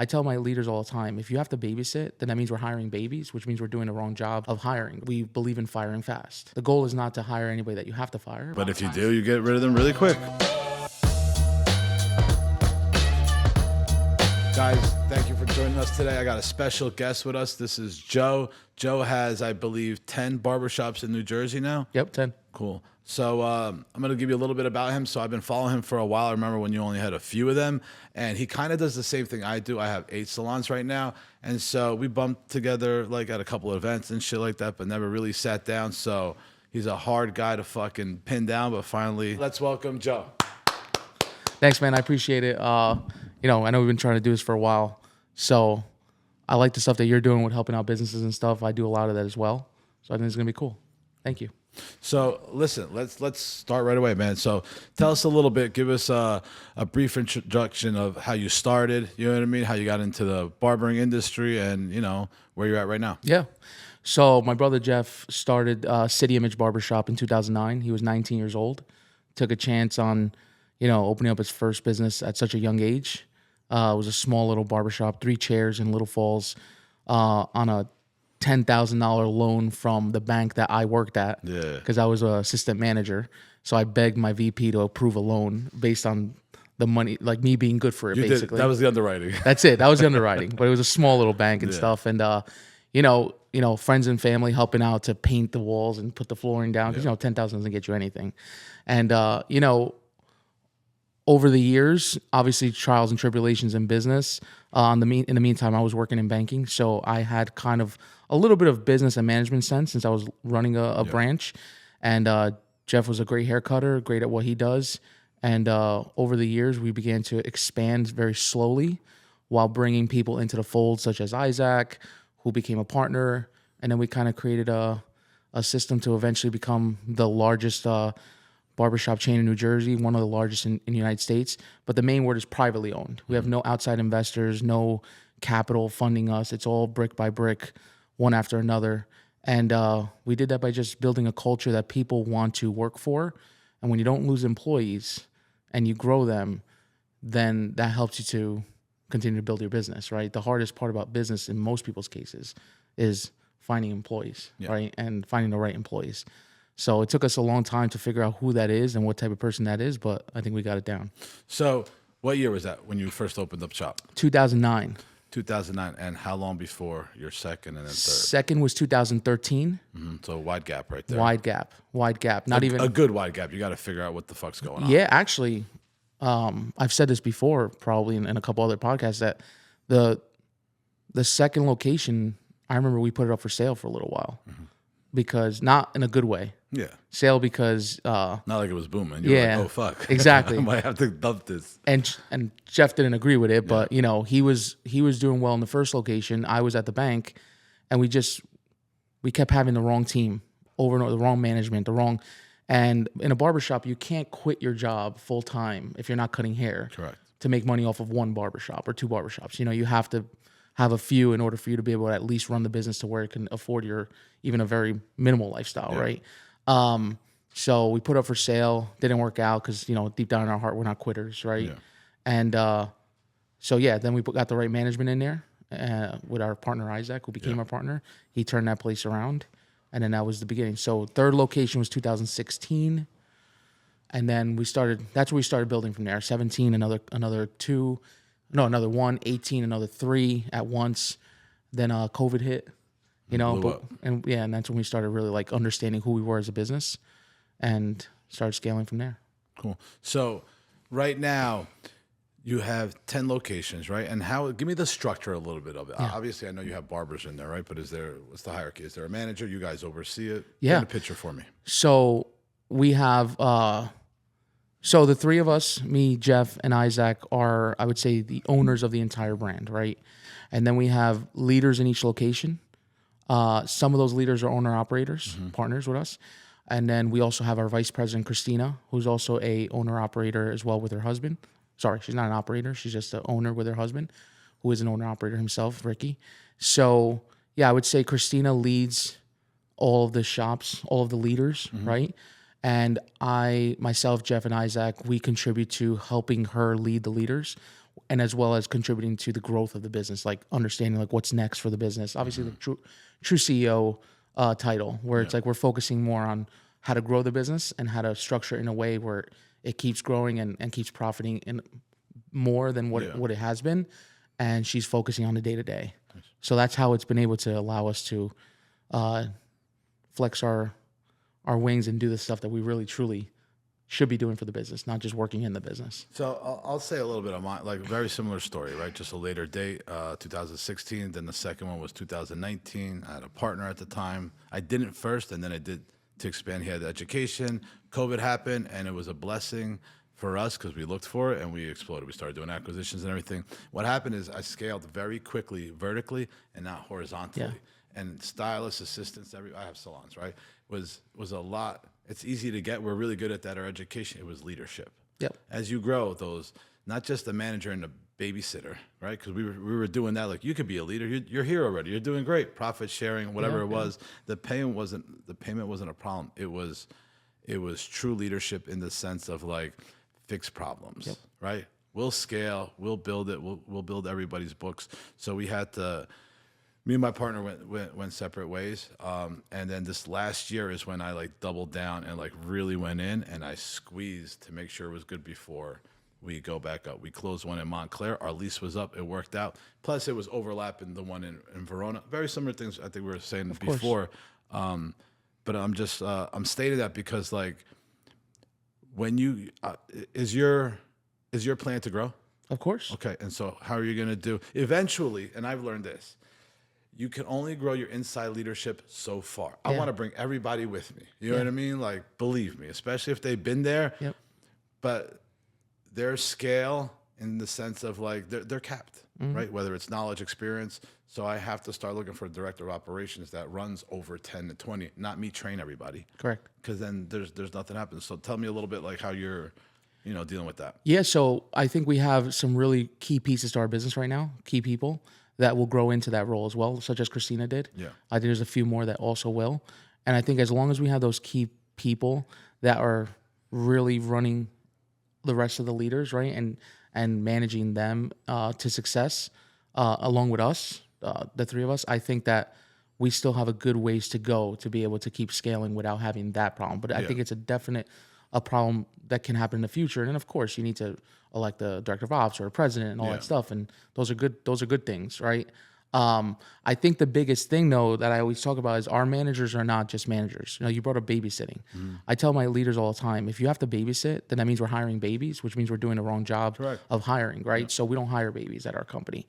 I tell my leaders all the time, if you have to babysit, then that means we're hiring babies, which means we're doing the wrong job of hiring. We believe in firing fast. The goal is not to hire anybody that you have to fire. But if you do, you get rid of them really quick. Guys, thank you for joining us today. I got a special guest with us. This is Joe. Joe has, I believe, 10 barbershops in New Jersey now. Yep, 10. Cool. So I'm going to give you a little bit about him. So I've been following him for a while. I remember when you only had a few of them. And he kind of does the same thing I do. I have 8 salons right now. And so we bumped together like at a couple of events and shit like that, but never really sat down. So he's a hard guy to fucking pin down. But finally, let's welcome Joe. Thanks, man. I appreciate it. I know we've been trying to do this for a while. So I like the stuff that you're doing with helping out businesses and stuff. I do a lot of that as well. So I think it's going to be cool. Thank you. So listen, let's start right away, man. So tell us a little bit, give us a brief introduction of how you started, you know what I mean? How you got into the barbering industry and, where you're at right now. Yeah. So my brother Jeff started City Image Barbershop in 2009. He was 19 years old. Took a chance on, opening up his first business at such a young age. It was a small little barbershop, 3 chairs in Little Falls, on a $10,000 loan from the bank that I worked at. Yeah. Because I was an assistant manager. So I begged my VP to approve a loan based on the money, like me being good for it, basically. That was the underwriting. That's it. That was the underwriting. But it was a small little bank and stuff. And, friends and family helping out to paint the walls and put the flooring down. Because, 10,000 doesn't get you anything. And, over the years, obviously trials and tribulations in business. In the meantime, I was working in banking, so I had kind of a little bit of business and management sense since I was running a branch. And Jeff was a great hair cutter, great at what he does. And over the years, we began to expand very slowly while bringing people into the fold, such as Isaac, who became a partner. And then we kind of created a system to eventually become the largest barbershop chain in New Jersey, one of the largest in the United States. But the main word is privately owned. We have no outside investors, no capital funding us. It's all brick by brick, one after another. And we did that by just building a culture that people want to work for. And when you don't lose employees and you grow them, then that helps you to continue to build your business, right? The hardest part about business in most people's cases is finding employees, right? And finding the right employees. So it took us a long time to figure out who that is and what type of person that is, but I think we got it down. So what year was that when you first opened up shop? 2009. 2009. And how long before your second and then third? Second was 2013. So wide gap right there. Wide gap. Not even a good wide gap. You got to figure out what the fuck's going on. Yeah, actually, I've said this before, probably in a couple other podcasts, that the second location, I remember we put it up for sale for a little while. Because not in a good way. Yeah. Sale because not like it was booming. You were like, oh fuck. Exactly. I might have to dump this. And Jeff didn't agree with it, but he was doing well in the first location. I was at the bank, and we kept having the wrong team over and over, the wrong management, and in a barbershop you can't quit your job full time if you're not cutting hair. Correct. To make money off of one barbershop or 2 barbershops. You have to have a few in order for you to be able to at least run the business to where it can afford your even a very minimal lifestyle, right? So we put up for sale, didn't work out because, deep down in our heart, we're not quitters, right? Yeah. And then we got the right management in there with our partner, Isaac, who became our partner. He turned that place around, and then that was the beginning. So third location was 2016, and then that's where we started building from there. 17, another 2, another 1, 18, another 3 at once. Then COVID hit, and that's when we started really understanding who we were as a business and started scaling from there. Cool. So right now you have 10 locations, right? And give me the structure a little bit of it. Yeah. Obviously I know you have barbers in there, right? But what's the hierarchy? Is there a manager? You guys oversee it? Yeah. Paint a picture for me. So we have, so the 3 of us, me, Jeff, and Isaac, are, I would say, the owners of the entire brand, right? And then we have leaders in each location. Some of those leaders are owner-operators, partners with us. And then we also have our vice president, Christina, who's also a owner-operator as well with her husband. Sorry, she's not an operator. She's just an owner with her husband, who is an owner-operator himself, Ricky. So, I would say Christina leads all of the shops, all of the leaders, right? And myself, Jeff, and Isaac, we contribute to helping her lead the leaders. and as well as contributing to the growth of the business, like understanding like what's next for the business. Obviously, the true CEO title, where it's like we're focusing more on how to grow the business and how to structure it in a way where it keeps growing and keeps profiting in more than what it has been. And she's focusing on the day to day. So that's how it's been able to allow us to flex our wings and do the stuff that we really truly should be doing for the business, not just working in the business. So I'll say a little bit of mine, like very similar story, right? Just a later date, 2016. Then the second one was 2019. I had a partner at the time. I didn't first, and then I did to expand. He had education. COVID happened, and it was a blessing for us because we looked for it and we exploded. We started doing acquisitions and everything. What happened is I scaled very quickly vertically and not horizontally. Yeah. And stylists, assistants, I have salons, right? Was a lot. It's easy to get. We're really good at that. Our education, it was leadership. Yep. As you grow, those, not just the manager and the babysitter, right? Because we were doing that. Like, you could be a leader. You're here already. You're doing great. Profit sharing, whatever it was. The payment wasn't a problem. It was true leadership in the sense of like fix problems, right? We'll scale. We'll build it. We'll build everybody's books. So we had to. Me and my partner went separate ways, and then this last year is when I like doubled down and like really went in, and I squeezed to make sure it was good before we go back up. We closed one in Montclair. Our lease was up. It worked out. Plus, it was overlapping the one in Verona. Very similar things I think we were saying before. But I'm just I'm stating that because like when you is your plan to grow? Of course. Okay, and so how are you going to do eventually? And I've learned this. You can only grow your inside leadership so far. I want to bring everybody with me. You know what I mean? Like, believe me, especially if they've been there. Yep. But their scale in the sense of like they're capped, right? Whether it's knowledge, experience. So I have to start looking for a director of operations that runs over 10 to 20, not me train everybody. Correct. Because then there's nothing happens. So tell me a little bit like how you're, dealing with that. Yeah. So I think we have some really key pieces to our business right now, key people that will grow into that role as well, such as Christina did. Yeah. I think there's a few more that also will. And I think as long as we have those key people that are really running the rest of the leaders, right, and managing them to success along with us, the three of us, I think that we still have a good ways to go to be able to keep scaling without having that problem. But I think it's a problem that can happen in the future. And then, of course, you need to elect the director of ops or a president and all that stuff. And those are good things, right? I think the biggest thing, though, that I always talk about is our managers are not just managers. You brought up babysitting. I tell my leaders all the time, if you have to babysit, then that means we're hiring babies, which means we're doing the wrong job of hiring, right? Yeah. So we don't hire babies at our company.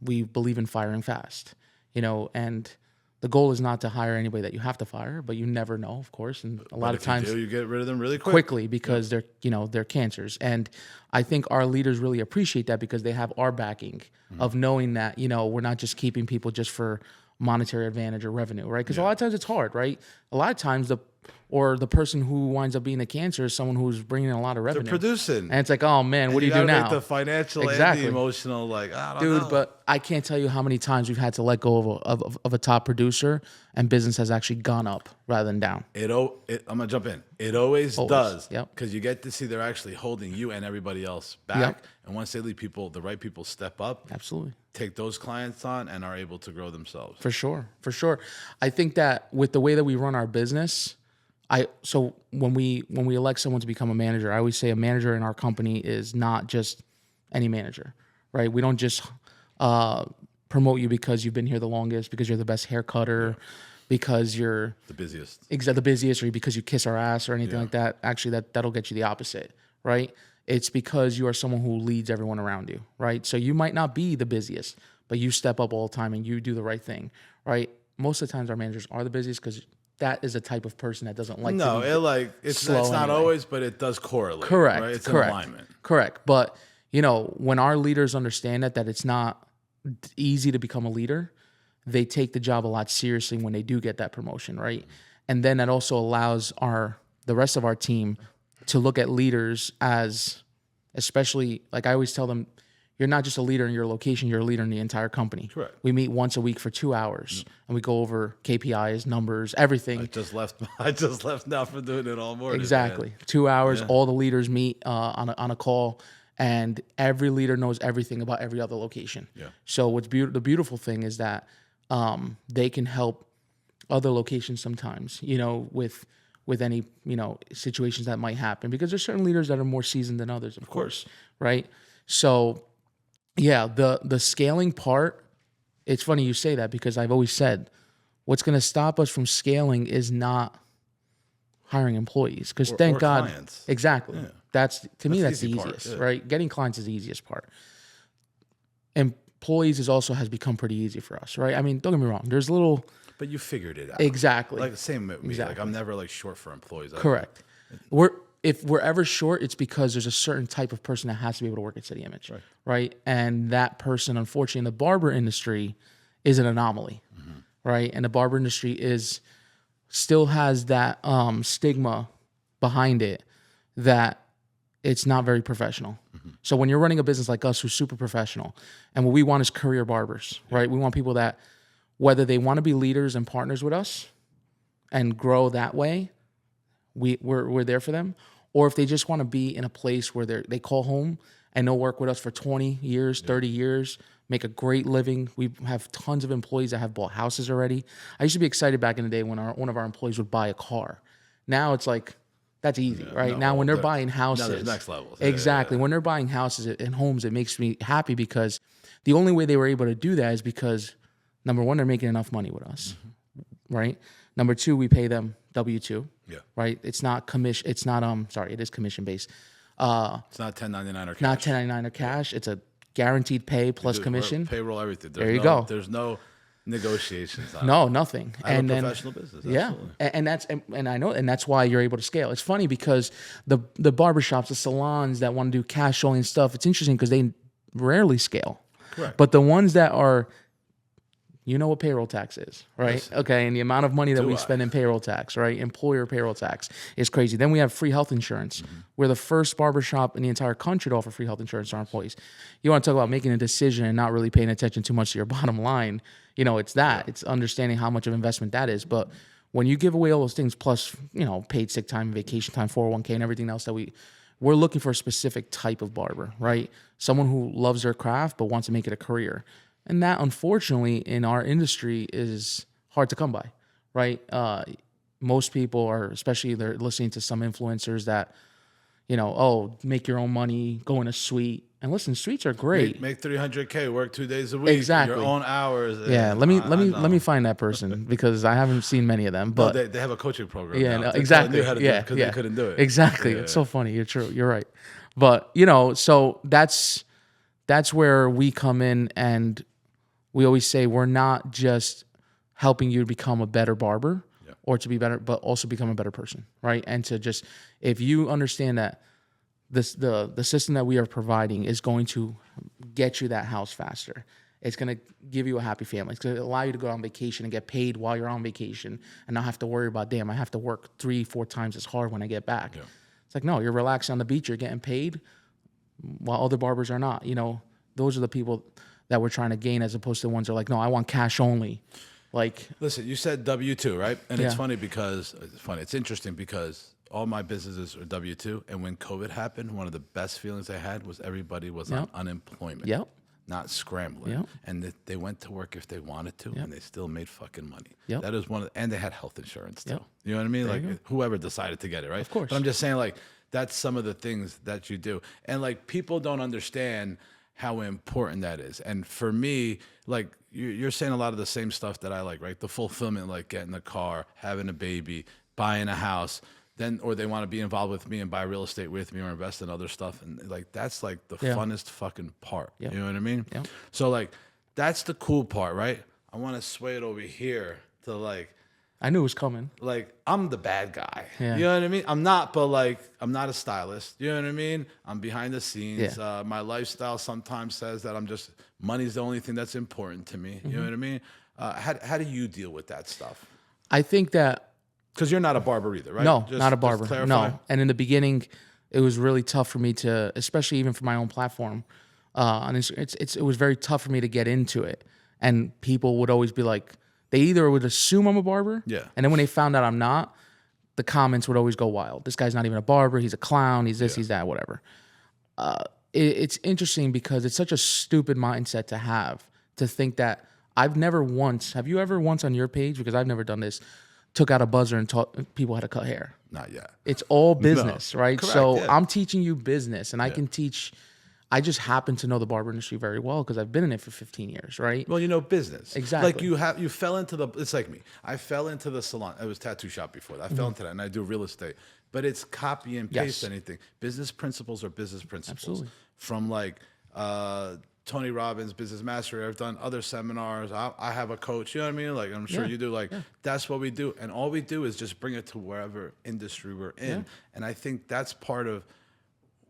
We believe in firing fast, and the goal is not to hire anybody that you have to fire, but you never know, of course. And a lot of times you get rid of them really quickly because they're cancers. And I think our leaders really appreciate that because they have our backing of knowing that, we're not just keeping people just for monetary advantage or revenue, right? Because a lot of times it's hard, right? A lot of times the person who winds up being the cancer is someone who's bringing in a lot of revenue. They're producing. And it's like, oh man, what do you do now? Make the financial and the emotional, like, I don't know. But I can't tell you how many times we've had to let go of a top producer and business has actually gone up rather than down. I'm going to jump in. It always does. Because you get to see they're actually holding you and everybody else back. Yep. And once they leave the right people step up. Absolutely. Take those clients on and are able to grow themselves. For sure. I think that with the way that we run our business, so when we elect someone to become a manager, I always say a manager in our company is not just any manager, right? We don't just promote you because you've been here the longest, because you're the best hair cutter, because you're the busiest. Exactly, the busiest, or because you kiss our ass or anything like that. Actually, that'll get you the opposite, right? It's because you are someone who leads everyone around you, right? So you might not be the busiest, but you step up all the time and you do the right thing, right? Most of the times our managers are the busiest because that is a type of person that doesn't like to be it's not always, but it does correlate. Correct. Right? It's correct. an alignment. Correct. But, when our leaders understand that it's not easy to become a leader, they take the job a lot seriously when they do get that promotion, right? And then that also allows the rest of our team to look at leaders as, especially, like I always tell them, you're not just a leader in your location, you're a leader in the entire company. Correct. We meet once a week for 2 hours and we go over KPIs, numbers, everything. I just left now for doing it all morning. Exactly. Man. 2 hours, all the leaders meet on a call and every leader knows everything about every other location. Yeah. So what's the beautiful thing is that they can help other locations sometimes, with any, situations that might happen, because there's certain leaders that are more seasoned than others, of course, right? So yeah, the scaling part, it's funny you say that, because I've always said what's going to stop us from scaling is not hiring employees, because thank God, clients. exactly. Yeah. That's the easy easiest, part, right? Getting clients is the easiest part. Employees has become pretty easy for us, right? I mean, don't get me wrong. There's little. But you figured it out. Exactly. Like the same with me. Exactly. Like I'm never like short for employees. Correct. If we're ever short, it's because there's a certain type of person that has to be able to work at City Image, right? And that person, unfortunately, in the barber industry, is an anomaly, right? And the barber industry still has that stigma behind it that it's not very professional. So when you're running a business like us, who's super professional, and what we want is career barbers, right? We want people that, whether they want to be leaders and partners with us and grow that way, we're there for them. Or if they just want to be in a place where they call home and they'll work with us for 20 years, 30 years, make a great living. We have tons of employees that have bought houses already. I used to be excited back in the day when one of our employees would buy a car. Now it's like, that's easy, right? Now when they're buying houses. Now there's next levels. Exactly. When they're buying houses and homes, it makes me happy, because the only way they were able to do that is because, number one, they're making enough money with us, right? Number two, we pay them W-2, right? It's not commission. It's not it is commission based. It's not 1099 or cash. Not 1099 or cash. It's a guaranteed pay plus commission. Payroll, everything. There you go. There's no negotiations. No, nothing. And then professional business. Absolutely. Yeah, and I know, and that's why you're able to scale. It's funny because the barbershops, the salons that want to do cash only and stuff, it's interesting because they rarely scale. Correct. But the ones that are, you know what payroll tax is, right? Yes. Okay, and the amount of money that we spend in payroll tax, right? Employer payroll tax is crazy. Then we have free health insurance. We're the first barbershop in the entire country to offer free health insurance to our employees. You want to talk about making a decision and not really paying attention too much to your bottom line, it's that. Yeah. It's understanding how much of investment that is. But when you give away all those things, plus, paid sick time, vacation time, 401k, and everything else that we're looking for a specific type of barber, right? Someone who loves their craft but wants to make it a career. And that, unfortunately, in our industry is hard to come by, right? Most people are, especially they're listening to some influencers that, make your own money, go in a suite. And listen, suites are great. Make $300K, work 2 days a week, exactly. Your own hours. Yeah, let me find that person because I haven't seen many of them. But they have a coaching program. Yeah, now. Exactly. Because they couldn't do it. Exactly. Yeah. It's so funny. You're true. You're right. But so that's where we come in, and we always say we're not just helping you to become a better barber or to be better, but also become a better person, right? And to just, if you understand that the system that we are providing is going to get you that house faster. It's going to give you a happy family. It's going to allow you to go on vacation and get paid while you're on vacation and not have to worry about, damn, I have to work 3-4 times as hard when I get back. Yeah. It's like, no, you're relaxing on the beach, you're getting paid while other barbers are not. Those are the people that we're trying to gain, as opposed to the ones that are like, no, I want cash only. Like, listen, you said W-2, right? And it's interesting because all my businesses are W-2, and when COVID happened, one of the best feelings I had was everybody was on unemployment, not scrambling, and they went to work if they wanted to, and they still made fucking money. That is and they had health insurance too. You know what I mean? Like whoever decided to get it, right? Of course. But I'm just saying, like, that's some of the things that you do, and like people don't understand how important that is. And for me, like you're saying a lot of the same stuff that I like, right? The fulfillment, like getting a car, having a baby, buying a house. Or they want to be involved with me and buy real estate with me or invest in other stuff. And like, that's like the funnest fucking part. You know what I mean? So like, that's the cool part, right? I want to sway it over here to like, I knew it was coming. Like, I'm the bad guy. You know what I mean? I'm not, but like, I'm not a stylist. You know what I mean? I'm behind the scenes. My lifestyle sometimes says that money's the only thing that's important to me. You know what I mean? How do you deal with that stuff? I think that, because you're not a barber either, right? No, not a barber. No. And in the beginning, it was really tough for me to, especially even for my own platform. And it was very tough for me to get into it. And people would always be like, they either would assume I'm a barber. And then when they found out I'm not, the comments would always go wild. This guy's not even a barber. He's a clown. He's this, he's that, whatever. it's interesting because it's such a stupid mindset to think that I've never once, have you ever once on your page, because I've never done this, took out a buzzer and taught people how to cut hair? Not yet. It's all business, right? Correct, So yeah. I'm teaching you business, and I can teach. I just happen to know the barber industry very well because I've been in it for 15 years, right? Well, you know business. Exactly. Like you fell into the, it's like me. I fell into the salon. I was tattoo shop before that. I fell into that, and I do real estate. But it's copy and paste anything. Business principles are business principles. Absolutely. From like Tony Robbins, Business Mastery. I've done other seminars. I have a coach. You know what I mean? Like I'm sure you do. Like that's what we do, and all we do is just bring it to wherever industry we're in. And I think that's part of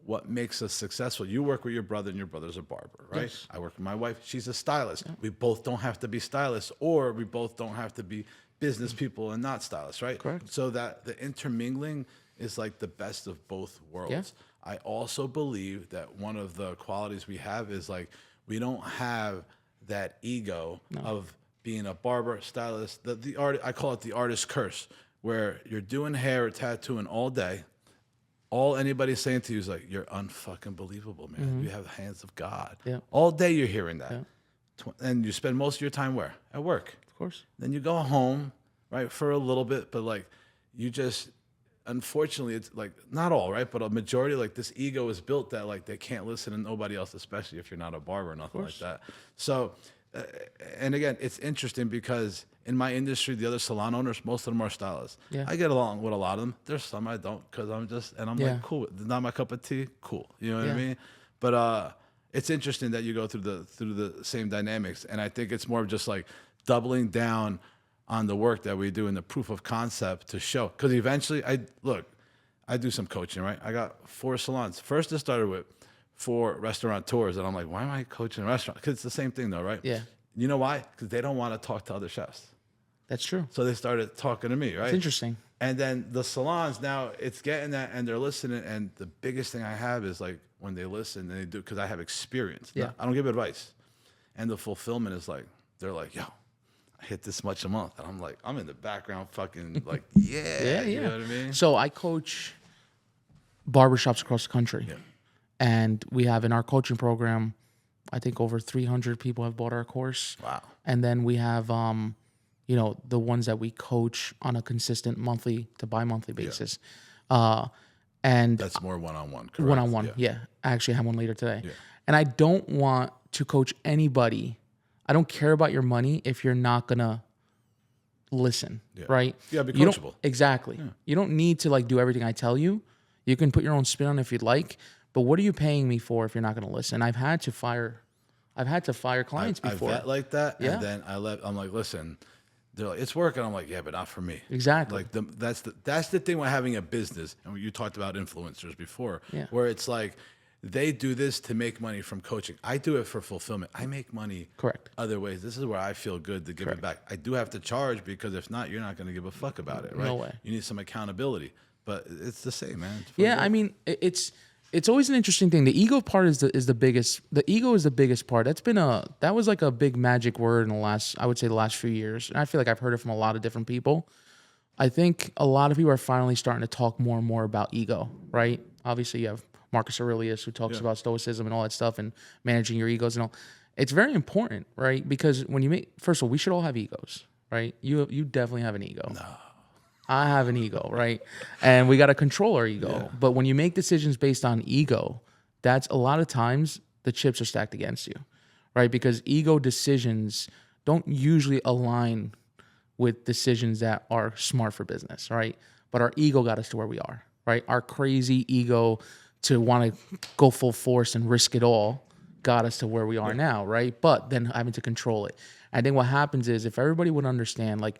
what makes us successful. You work with your brother, and your brother's a barber, right? Yes. I work with my wife. She's a stylist. We both don't have to be stylists, or we both don't have to be business people and not stylists, right? Correct. So that the intermingling is like the best of both worlds. I also believe that one of the qualities we have is like we don't have that ego of being a barber, stylist. The art, I call it the artist's curse, where you're doing hair or tattooing all day. All anybody's saying to you is like, you're unfucking believable, man. You have the hands of God. Yeah. All day you're hearing that. And you spend most of your time where? At work. Of course. Then you go home, right, for a little bit, but like you just, unfortunately, it's like not all, right, but a majority, like this ego is built that like they can't listen to nobody else, especially if you're not a barber or nothing like that. So, and again, it's interesting because in my industry, the other salon owners, most of them are stylists. Yeah. I get along with a lot of them. There's some I don't because I'm just, and I'm like, cool. It's not my cup of tea. Cool. You know what I mean? But it's interesting that you go through the same dynamics, and I think it's more of just like doubling down on the work that we do and the proof of concept to show. Because eventually, I do some coaching, right? I got 4 salons. First, it started with 4 restaurateurs, and I'm like, why am I coaching a restaurant? Because it's the same thing, though, right? Yeah. You know why? Because they don't want to talk to other chefs. That's true. So they started talking to me, right? It's interesting. And then the salons, now it's getting that, and they're listening. And the biggest thing I have is like when they listen and they do, because I have experience. Yeah. I don't give advice. And the fulfillment is like, they're like, yo, I hit this much a month. And I'm like, I'm in the background fucking like, yeah. You know what I mean? So I coach barbershops across the country. Yeah. And we have in our coaching program, I think over 300 people have bought our course. Wow. And then we have, you know, the ones that we coach on a consistent monthly to bi-monthly basis. And That's more one-on-one, correct? one-on-one, yeah. I actually have one later today. Yeah. And I don't want to coach anybody. I don't care about your money if you're not going to listen, right? Yeah, be You don't- coachable. Exactly. Yeah. You don't need to like do everything I tell you. You can put your own spin on it if you'd like, but what are you paying me for if you're not going to listen? I've had to fire clients before. I vet like that, Yeah. and then I'm like, listen, they're like, it's working. I'm like, yeah, but not for me. Exactly. Like that's the thing with having a business, and you talked about influencers before, where it's like they do this to make money from coaching. I do it for fulfillment. I make money Correct. other ways. This is where I feel good to give it back. I do have to charge because if not, you're not going to give a fuck about it, right? No way. You need some accountability, but it's the same, man. It's Yeah, I mean, it's always an interesting thing. The ego part is the biggest. The ego is the biggest part. That was like a big magic word in the last few years. And I feel like I've heard it from a lot of different people. I think a lot of people are finally starting to talk more and more about ego, right? Obviously, you have Marcus Aurelius who talks about stoicism and all that stuff and managing your egos and all. It's very important, right? Because first of all, we should all have egos, right? You definitely have an ego. No. I have an ego, right? And we got to control our ego. Yeah. But when you make decisions based on ego, that's a lot of times the chips are stacked against you, right? Because ego decisions don't usually align with decisions that are smart for business, right? But our ego got us to where we are, right? Our crazy ego to want to go full force and risk it all got us to where we are now, right? But then having to control it. I think what happens is if everybody would understand, like,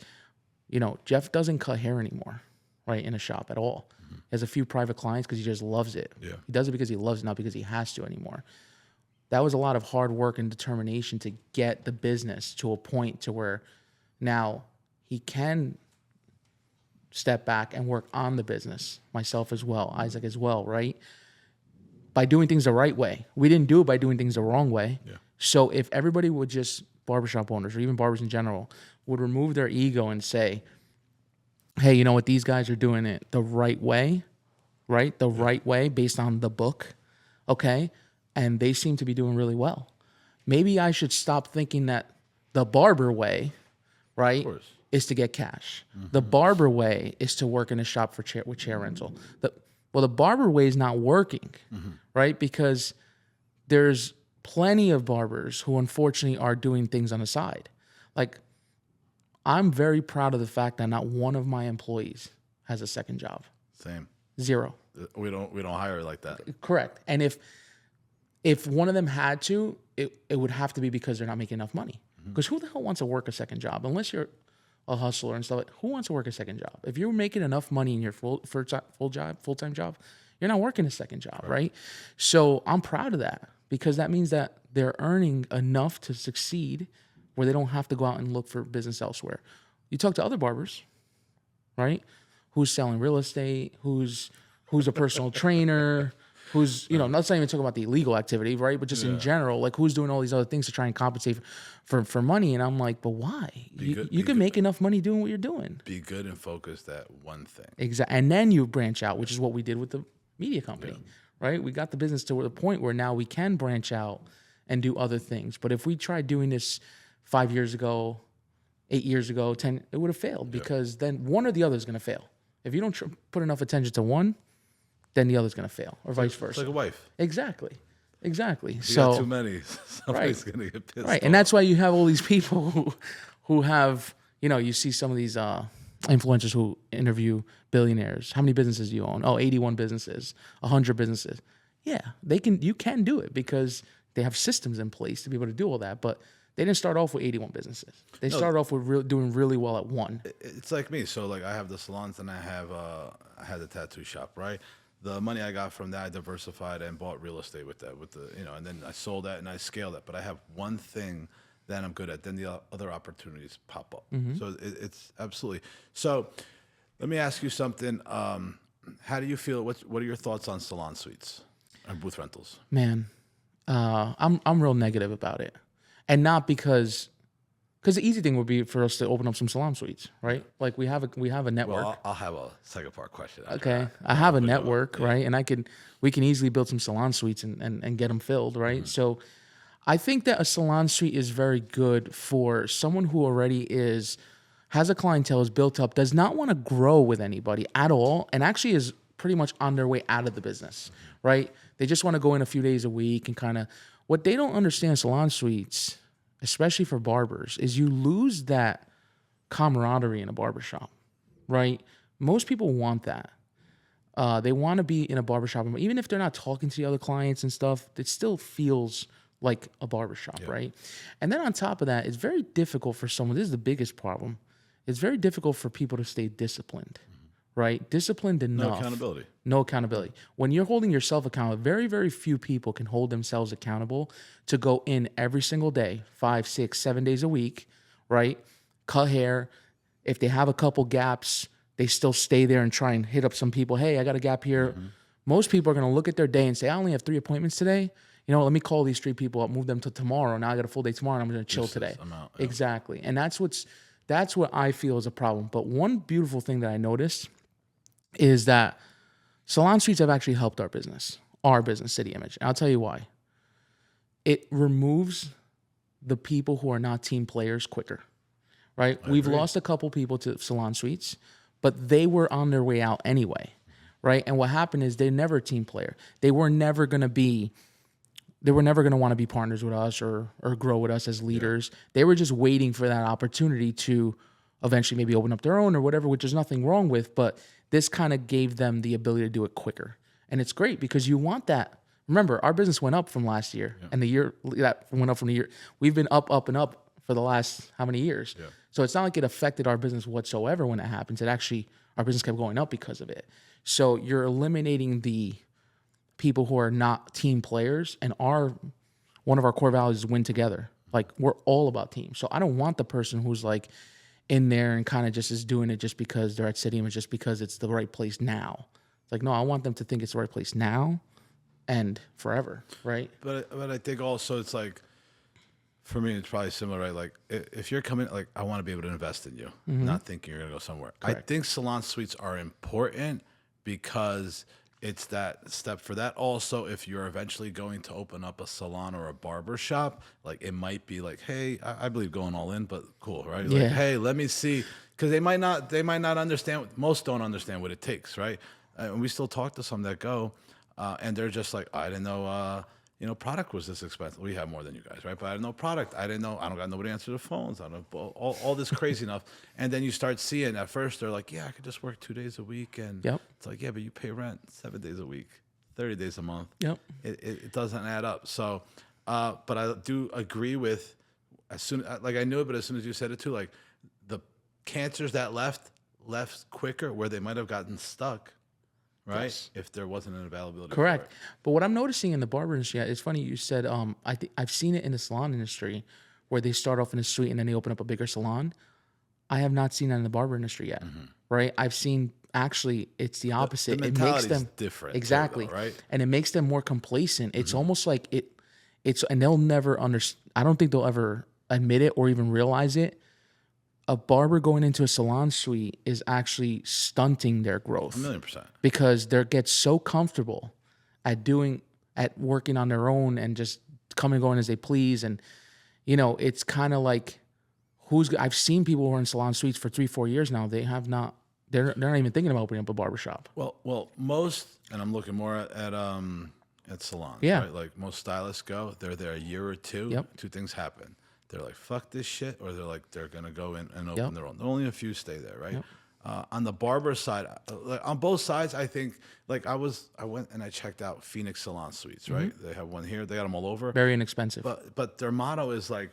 you know, Jeff doesn't cut hair anymore, right, in a shop at all. Mm-hmm. He has a few private clients because he just loves it. Yeah. He does it because he loves it, not because he has to anymore. That was a lot of hard work and determination to get the business to a point to where now he can step back and work on the business, myself as well, Isaac as well, right? By doing things the right way. We didn't do it by doing things the wrong way. Yeah. So if everybody would just, barbershop owners or even barbers in general, would remove their ego and say, hey, you know what, these guys are doing it the right way, right? The right way based on the book, okay? and they seem to be doing really well. Maybe I should stop thinking that the barber way, right, is to get cash. The barber way is to work in a shop with chair rental. The barber way is not working, right? Because there's plenty of barbers who unfortunately are doing things on the side. Like, I'm very proud of the fact that not one of my employees has a second job. Same. 0. We don't hire like that. Correct. And if one of them had to, it would have to be because they're not making enough money. Because who the hell wants to work a second job? Unless you're a hustler and stuff. Who wants to work a second job? If you're making enough money in your full-time job, you're not working a second job, right? So I'm proud of that, because that means that they're earning enough to succeed where they don't have to go out and look for business elsewhere. You talk to other barbers, right? Who's selling real estate, who's a personal trainer, who's, I'm not even talking about the illegal activity, right? But just in general, like, who's doing all these other things to try and compensate for money. And I'm like, but why? You can make enough money doing what you're doing. Be good and focused at one thing. Exactly. And then you branch out, which is what we did with the media company, right? We got the business to the point where now we can branch out and do other things. But if we tried doing this 5 years ago, 8 years ago, 10, it would have failed, because then one or the other is going to fail. If you don't put enough attention to one, then the other's going to fail, or vice versa. It's like a wife. Exactly. If you got too many, somebody's going to get pissed off. Right, and that's why you have all these people who have, you see some of these influencers who interview billionaires. How many businesses do you own? Oh, 81 businesses, 100 businesses. Yeah, you can do it because they have systems in place to be able to do all that, but they didn't start off with 81 businesses. They started off with doing really well at one. It's like me. So, like, I have the salons and I had the tattoo shop, right? The money I got from that, I diversified and bought real estate with that, and then I sold that and I scaled that. But I have one thing that I'm good at. Then the other opportunities pop up. So it's absolutely. So let me ask you something. How do you feel? What are your thoughts on salon suites and booth rentals? Man, I'm real negative about it. And not because the easy thing would be for us to open up some salon suites, right? Like, we have a network. Well, I'll have a second part question. Okay, I have a network, right? And we can easily build some salon suites and get them filled, right? So I think that a salon suite is very good for someone who already has a clientele, is built up, does not want to grow with anybody at all, and actually is pretty much on their way out of the business, right? They just want to go in a few days a week and kind of. What they don't understand, salon suites, especially for barbers, is you lose that camaraderie in a barbershop, right? Most people want that. They want to be in a barbershop. Even if they're not talking to the other clients and stuff, it still feels like a barbershop, right? And then on top of that, it's very difficult for someone. This is the biggest problem. It's very difficult for people to stay disciplined, right? Disciplined enough. No accountability. When you're holding yourself accountable, very, very few people can hold themselves accountable to go in every single day, 5, 6, 7 days a week, right? Cut hair. If they have a couple gaps, they still stay there and try and hit up some people. Hey, I got a gap here. Most people are going to look at their day and say, I only have 3 appointments today. Let me call these 3 people up, move them to tomorrow. Now I got a full day tomorrow, and I'm going to chill today. Exactly. And that's what I feel is a problem. But one beautiful thing that I noticed is that salon suites have actually helped our business, City Image. And I'll tell you why. It removes the people who are not team players quicker, right? We've lost a couple people to salon suites, but they were on their way out anyway, right? And what happened is they're never a team player. They were never going to want to be partners with us or grow with us as leaders. They were just waiting for that opportunity to eventually maybe open up their own or whatever, which is nothing wrong with, but this kind of gave them the ability to do it quicker. And it's great because you want that. Remember, our business went up from last year, and the year that went up from the year. We've been up, and up for the last how many years? So it's not like it affected our business whatsoever when it happens. It actually, our business kept going up because of it. So you're eliminating the people who are not team players, and one of our core values is win together. Like, we're all about team. So I don't want the person who's like in there and kind of just is doing it just because they're at City Image, just because it's the right place now. It's like, no, I want them to think it's the right place now and forever, right? But I think also it's like, for me, it's probably similar, right? Like, if you're coming, like, I want to be able to invest in you, not thinking you're going to go somewhere. Correct. I think salon suites are important because it's that step for that. Also, if you're eventually going to open up a salon or a barber shop, like it might be like, hey, I believe going all in, but cool, right? Like, Yeah. hey, let me see, because they might not understand. Most don't understand what it takes, right? And we still talk to some that go, and they're just like, I didn't know. Product was this expensive. We have more than you guys, right? But I didn't know product. I didn't know. I don't got nobody to answer the phones. I don't know all this crazy enough. And then you start seeing. At first, they're like, "Yeah, I could just work 2 days a week," and Yep. it's like, "Yeah, but you pay rent 7 days a week, 30 days a month. Yep. It doesn't add up." So, but I do agree with like I knew it, but as soon as you said it too, like the cancers that left quicker where they might have gotten stuck. Right, Yes. if there wasn't an availability. Correct. For it. But what I'm noticing in the barber industry, it's funny you said. I think I've seen it in the salon industry, where they start off in a suite and then they open up a bigger salon. I have not seen that in the barber industry yet. Right? I've seen actually it's the opposite. The It makes mentality's them different too, exactly though, right? and it makes them more complacent. It's almost like it's and they'll never understand. I don't think they'll ever admit it or even realize it. A barber going into a salon suite is actually stunting their growth. 1,000,000%. Because they get so comfortable at working on their own and just coming and going as they please. And, it's kind of like I've seen people who are in salon suites for 3-4 years now. They're not even thinking about opening up a barbershop. Well, most, and I'm looking more at salons, Yeah. right? Like most stylists go, they're there a year or two. Yep. Two things happen. They're like, fuck this shit, or they're like, they're gonna go in and open Yep. their own. Only a few stay there, right? Yep. On the barber side, like on both sides, I think like I went and I checked out Phoenix Salon Suites, right? They have one here. They got them all over. Very inexpensive. But their motto is like,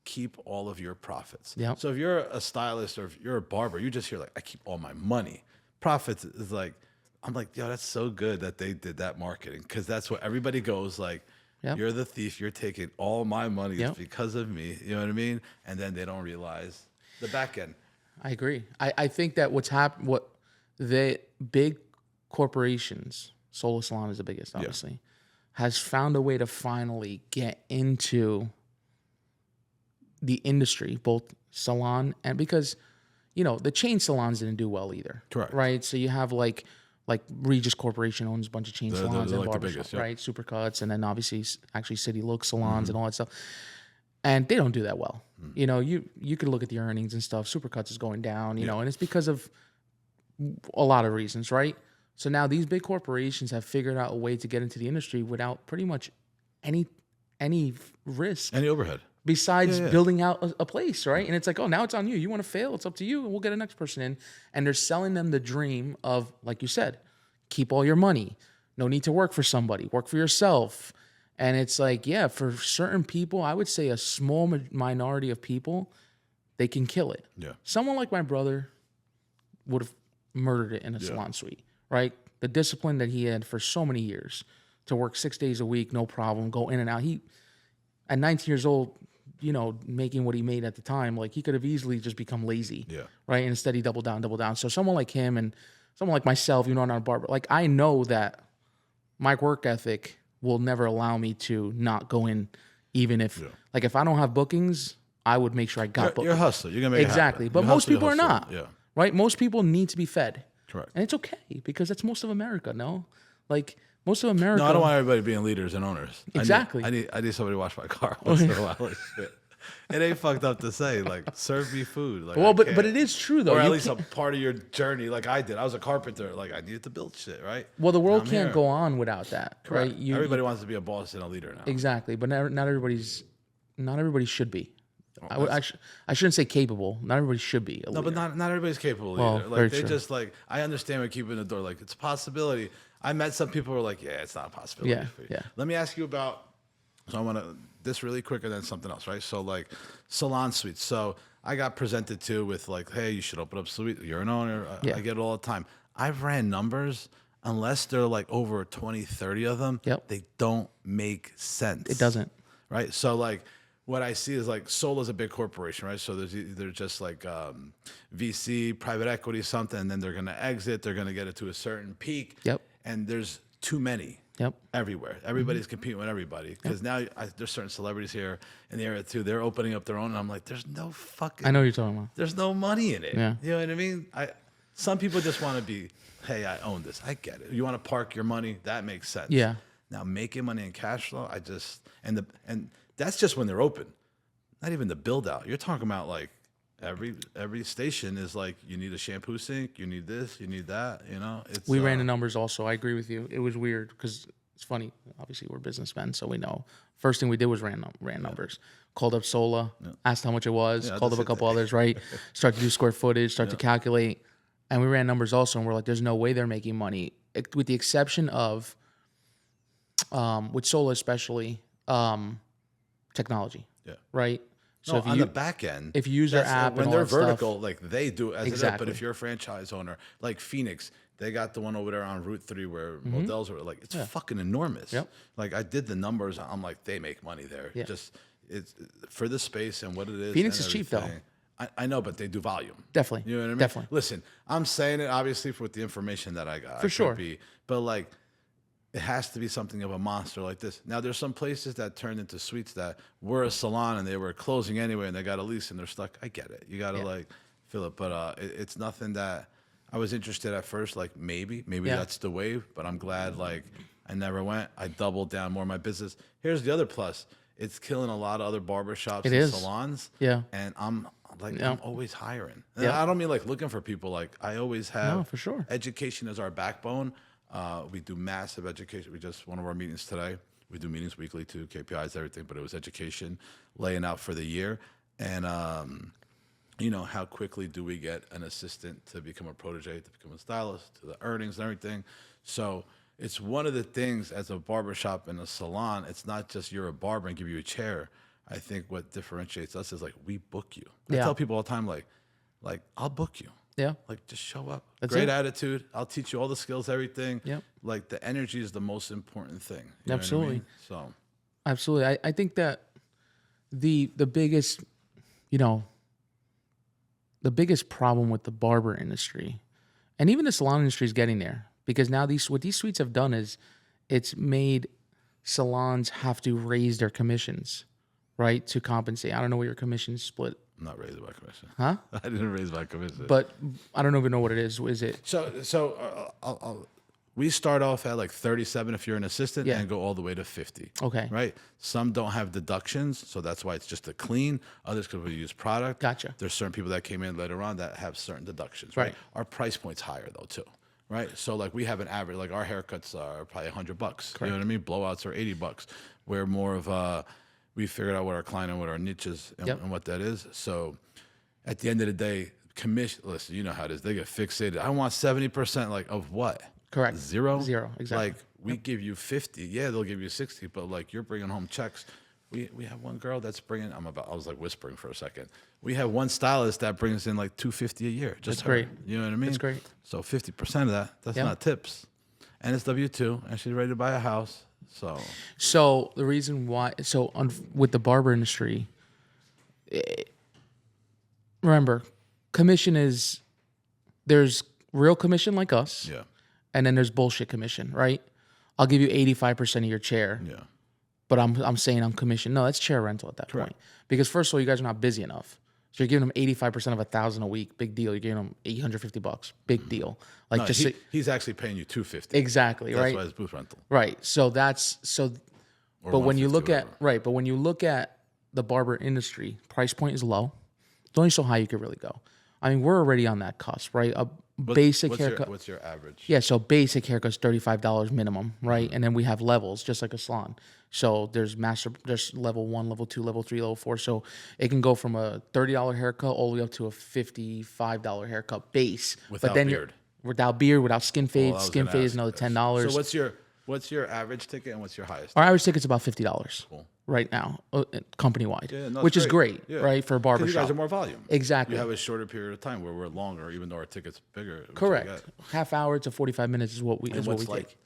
keep all of your profits. Yep. So if you're a stylist or if you're a barber, you just hear like, I keep all my money. Profits is like, I'm like, yo, that's so good that they did that marketing, because that's what everybody goes like. Yep. You're the thief. You're taking all my money. Yep. It's because of me. You know what I mean? And then they don't realize the back end. I agree. I think that what the big corporations, Solo Salon is the biggest, obviously, has found a way to finally get into the industry, both salon and because, the chain salons didn't do well either. Correct. Right? So you have like Regis Corporation owns a bunch of chain salons and like the barbershops, biggest, yep. right? Supercuts, and then obviously actually City Look salons and all that stuff. And they don't do that well. You could look at the earnings and stuff. Supercuts is going down, and it's because of a lot of reasons, right? So now these big corporations have figured out a way to get into the industry without pretty much any risk Any overhead. besides building out a place, right? And it's like, oh, now it's on you. You want to fail, it's up to you, and we'll get a next person in. And they're selling them the dream of, like you said, keep all your money. No need to work for somebody. Work for yourself. And it's like, yeah, for certain people, I would say a small minority of people, they can kill it. Yeah. Someone like my brother would have murdered it in a salon suite, right? The discipline that he had for so many years to work 6 days a week, no problem, go in and out. He, at 19 years old, making what he made at the time, like he could have easily just become lazy, right? And instead he doubled down. So someone like him and someone like myself, I'm not a barber, like I know that my work ethic will never allow me to not go in, even if, like if I don't have bookings, I would make sure I got bookings. You're a hustler. You're going to make exactly. it happen. But You're most people are hustler. not, right? Most people need to be fed. Correct. And it's okay because that's most of America, no? Like most of America. No, I don't want everybody being leaders and owners. Exactly. I need somebody to wash my car once in a while. Like, shit. It ain't fucked up to say, like, serve me food. Like, well, but it is true though. Or at You least a can't- part of your journey, like I did. I was a carpenter. Like I needed to build shit, right? well, the world I'm can't here. go on without that, Correct. right? Everybody wants to be a boss and a leader now. Exactly, but not everybody should be. I shouldn't say capable. Not everybody should be. No, but not everybody's capable Well, either. very Like they true. just like I understand we're keeping the door. Like it's a possibility. I met some people who are like, yeah, it's not a possibility. Yeah, for you. yeah. Let me ask you about. So I want to this really quick and then something else, right? So like salon suites. So I got presented to with like, hey, you should open up suite. You're an owner. Yeah. I get it all the time. I've ran numbers. Unless they're like over 20, 30 of them, Yep. they don't make sense. It doesn't. Right? So like what I see is like Solo's a big corporation, right? So they're just like VC, private equity, something, and then they're gonna exit, they're gonna get it to a certain peak. Yep. And there's too many Yep. everywhere. Everybody's competing with everybody. Because now there's certain celebrities here in the area too. They're opening up their own, and I'm like, there's no fucking I know what you're talking about. there's no money in it. Yeah. You know what I mean? Some people just want to be, hey, I own this. I get it. You want to park your money? That makes sense. Yeah. Now making money in cash flow, and that's just when they're open. Not even the build out. You're talking about like every station is like, you need a shampoo sink, you need this, you need that. You know, We ran the numbers also. I agree with you. It was weird because it's funny. Obviously, we're businessmen, so we know. First thing we did was ran numbers. Called up Sola, asked how much it was. Called up a couple others, right? Start to do square footage, start to calculate, and we ran numbers also. And we're like, there's no way they're making money, with the exception of, with Sola especially, technology. Yeah. Right. So if on the back end, if you use their app when and they're all that vertical, stuff, like they do as exactly. it is. But if you're a franchise owner, like Phoenix, they got the one over there on Route 3 where Models are like, it's fucking enormous. Yep. Like I did the numbers. I'm like, they make money there. Yeah. Just it's for the space and what it is. Phoenix is cheap though. I know, but they do volume. Definitely. You know what I mean? Definitely. Listen, I'm saying it obviously with the information that I got. For sure. But like, it has to be something of a monster like this. Now, there's some places that turned into suites that were a salon and they were closing anyway and they got a lease and they're stuck. I get it. You got to like fill it. But it's nothing that I was interested at first. Like maybe that's the wave. But I'm glad like I never went. I doubled down more of my business. Here's the other plus. It's killing a lot of other barbershops and salons. Yeah. And I'm always hiring. And Yeah. I don't mean like looking for people. Like I always have. No, for sure. Education is our backbone. We do massive education. One of our meetings today. We do meetings weekly too, KPIs, everything. But it was education, laying out for the year, and how quickly do we get an assistant to become a protege, to become a stylist, to the earnings and everything. So it's one of the things as a barbershop and a salon. It's not just you're a barber and give you a chair. I think what differentiates us is like we book you. I tell people all the time, like I'll book you. Yeah. Like just show up. That's Great it. Attitude. I'll teach you all the skills, everything. Yep. Like the energy is the most important thing. You Absolutely. know what I mean? So absolutely. I think that the biggest, the biggest problem with the barber industry, and even the salon industry, is getting there, because now what these suites have done is it's made salons have to raise their commissions, right, to compensate. I don't know what your commission split. I'm not raising my commission. Huh? I didn't raise my commission. But I don't even know what it is. Is it? We start off at like 37 if you're an assistant, Yeah. and go all the way to 50. Okay. Right? Some don't have deductions, so that's why it's just a clean. Others could use product. Gotcha. There's certain people that came in later on that have certain deductions. Right? Right. Our price point's higher though too. Right? So like we have an average, like our haircuts are probably $100. You know what I mean? Blowouts are $80. We're more of we figured out what our client and what our niche is and what that is. So at the end of the day, commission, listen, you know how it is. They get fixated. I want 70%, like of what? Correct. Zero, exactly. Like we give you 50. Yeah, they'll give you 60, but like you're bringing home checks. We have one girl that's bringing. I was like whispering for a second. We have one stylist that brings in like $250 a year. Just That's great. You know what I mean? That's great. So 50% of that's not tips, and it's W-2, and she's ready to buy a house. So the reason why, with the barber industry, remember, commission there's real commission like us. Yeah. And then there's bullshit commission, right? I'll give you 85% of your chair. Yeah. But I'm saying I'm commission. No, that's chair rental at that point. Because first of all, you guys are not busy enough. So you're giving them 85% of $1,000 a week. Big deal. You're giving them $850. Big deal. Like no, he's actually paying you $250. Exactly. That's right. why it's booth rental. Right. So that's so. Or but when you look at whatever. but when you look at the barber industry, price point is low. It's only so high you could really go. I mean, we're already on that cusp, right? Basic haircut. What's your average? Yeah, so basic haircut's $35 minimum, right? And then we have levels, just like a salon. So there's level 1, level 2, level 3, level 4. So it can go from a $30 haircut all the way up to a $55 haircut base. Without but then beard. Without beard, without skin fade. Well, Skin fade is another $10. So what's your average ticket and what's your highest? Our average ticket's about $50 Cool. right now, company wide, Yeah, which is great, Yeah. right, for a 'Cause barbershop. you guys are more volume. Exactly. You have a shorter period of time where we're longer, even though our ticket's bigger. which I Correct. get. Half hour to 45 minutes is what we And what's take.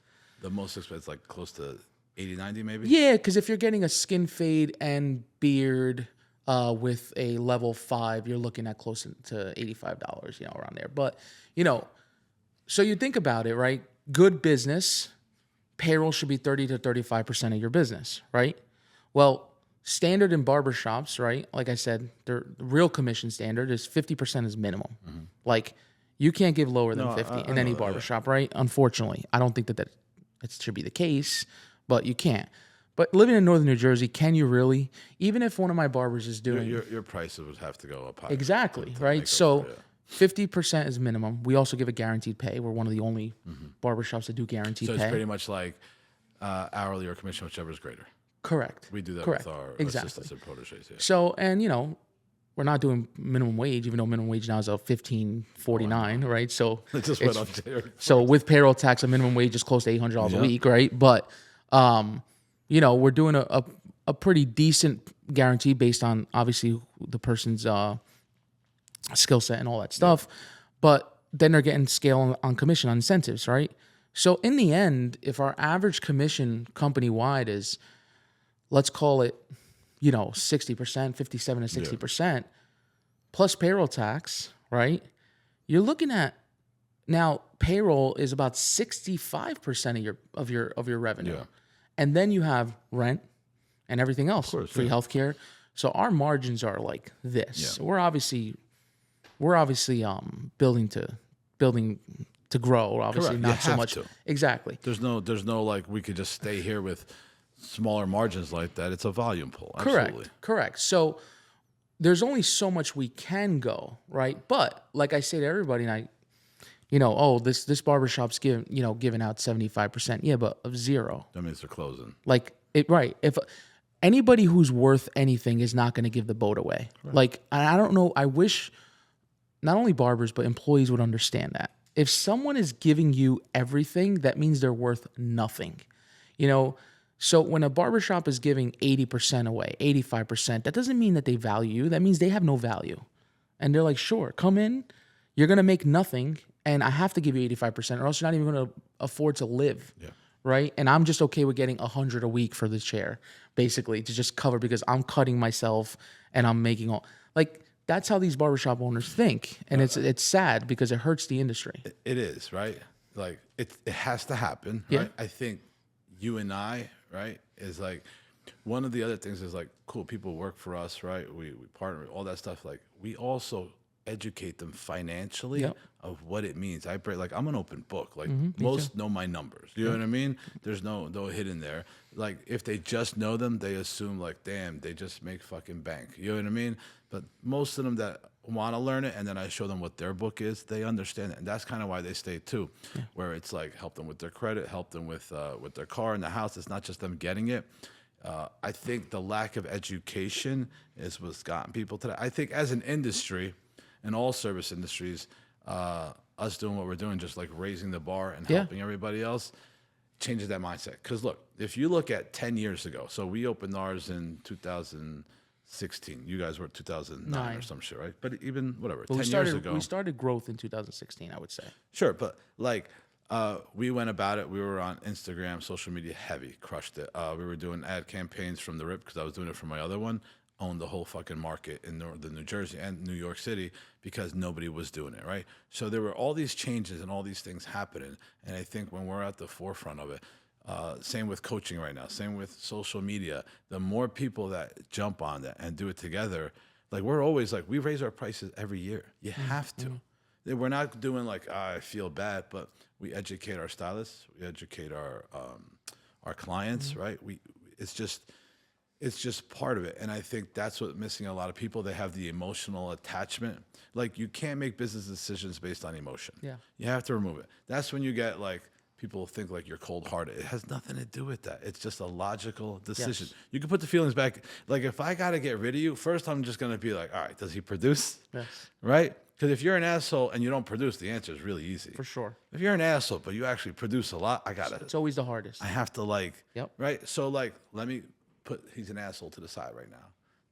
the most expensive, like close to 80, 90 maybe? Yeah, because if you're getting a skin fade and beard with a level 5, you're looking at close to $85, around there. But, so you think about it, right? Good business, payroll should be 30 to 35% of your business, right? Well, standard in barbershops, right? Like I said, the real commission standard is 50% is minimum. Like You can't give lower than No, 50 I in any know that, yeah. barbershop, right? Unfortunately. I don't think that it should be the case, but you can't. But living in northern New Jersey, can you really? Even if one of my barbers is doing Your prices would have to go up higher. exactly, to right? make up So for it, 50% is minimum. We also give a guaranteed pay. We're one of the only barbershops that do guaranteed So pay. it's pretty much like hourly or commission, whichever is greater. Correct. We do that Correct. with our Exactly. assistants and proteges. Yeah. So, and we're not doing minimum wage, even though minimum wage now is a $15.49, right? So It just went up there. so with payroll tax, a minimum wage is close to $800 a week, right? But we're doing a pretty decent guarantee based on obviously the person's skill set and all that stuff. But then they're getting scale on commission on incentives, right? So in the end, if our average commission company wide is, let's call it, 60%, 57 to 60%, plus payroll tax, right? You're looking at now payroll is about 65% of your revenue. Yeah. And then you have rent and everything else, free healthcare. So our margins are like this. Yeah. We're obviously building to grow, obviously. Correct. Not You so have much. to. Exactly. There's no like we could just stay here with smaller margins like that. It's a volume pull. Absolutely. Correct. So there's only so much we can go, right? But like I say to everybody, and this barbershop's giving out 75%. Yeah, but of zero. That means they're closing. Like it, right. If anybody who's worth anything is not going to give the boat away. Right. Like, I don't know. I wish not only barbers, but employees would understand that. If someone is giving you everything, that means they're worth nothing. So when a barbershop is giving 80% away, 85%, that doesn't mean that they value you. That means they have no value. And they're like, sure, come in. You're going to make nothing. And I have to give you 85%, or else you're not even going to afford to live. Yeah. Right? And I'm just okay with getting 100 a week for the chair, basically, to just cover, because I'm cutting myself and I'm making all, like, that's how these barbershop owners think. And it's sad because it hurts the industry. It is, right? Like it has to happen, Yeah. right? I think you and I, right, is like one of the other things is like, cool, people work for us, right? We partner with all that stuff. Like we also educate them financially of what it means. I'm an open book. Like most know my numbers. You know what I mean? There's no hidden there. Like if they just know them, they assume like, damn, they just make fucking bank. You know what I mean? But most of them that want to learn it, and then I show them what their book is, they understand it, and that's kind of why they stay too. Where it's like help them with their credit, help them with their car and the house. It's not just them getting it. I think the lack of education is what's gotten people to that. I think as an industry, in all service industries, us doing what we're doing, just like raising the bar and helping everybody else, changes that mindset. Because look, if you look at 10 years ago, so we opened ours in 2016. You guys were 2009 or some shit, right? But even whatever, But 10 years ago. we started growth in 2016, I would say. Sure, but like we went about it. We were on Instagram, social media heavy, crushed it. We were doing ad campaigns from the rip because I was doing it for my other one. Owned the whole fucking market in northern New Jersey and New York City because nobody was doing it, right? So there were all these changes and all these things happening. And I think when we're at the forefront of it, same with coaching right now, same with social media, the more people that jump on that and do it together, like we're always like, we raise our prices every year. You have to. We're not doing like, I feel bad, but we educate our stylists, we educate our clients, right? It's just part of it. And I think that's what's missing a lot of people. They have the emotional attachment. Like you can't make business decisions based on emotion. Yeah. You have to remove it. That's when you get like, people think like you're cold-hearted. It has nothing to do with that. It's just a logical decision. Yes. You can put the feelings back. Like if I got to get rid of you, first I'm just going to be like, all right, does he produce? Yes. Right? Because if you're an asshole and you don't produce, the answer is really easy. For sure. If you're an asshole, but you actually produce a lot, It's always the hardest. I have to like, right? So like, let me put, he's an asshole to the side right now.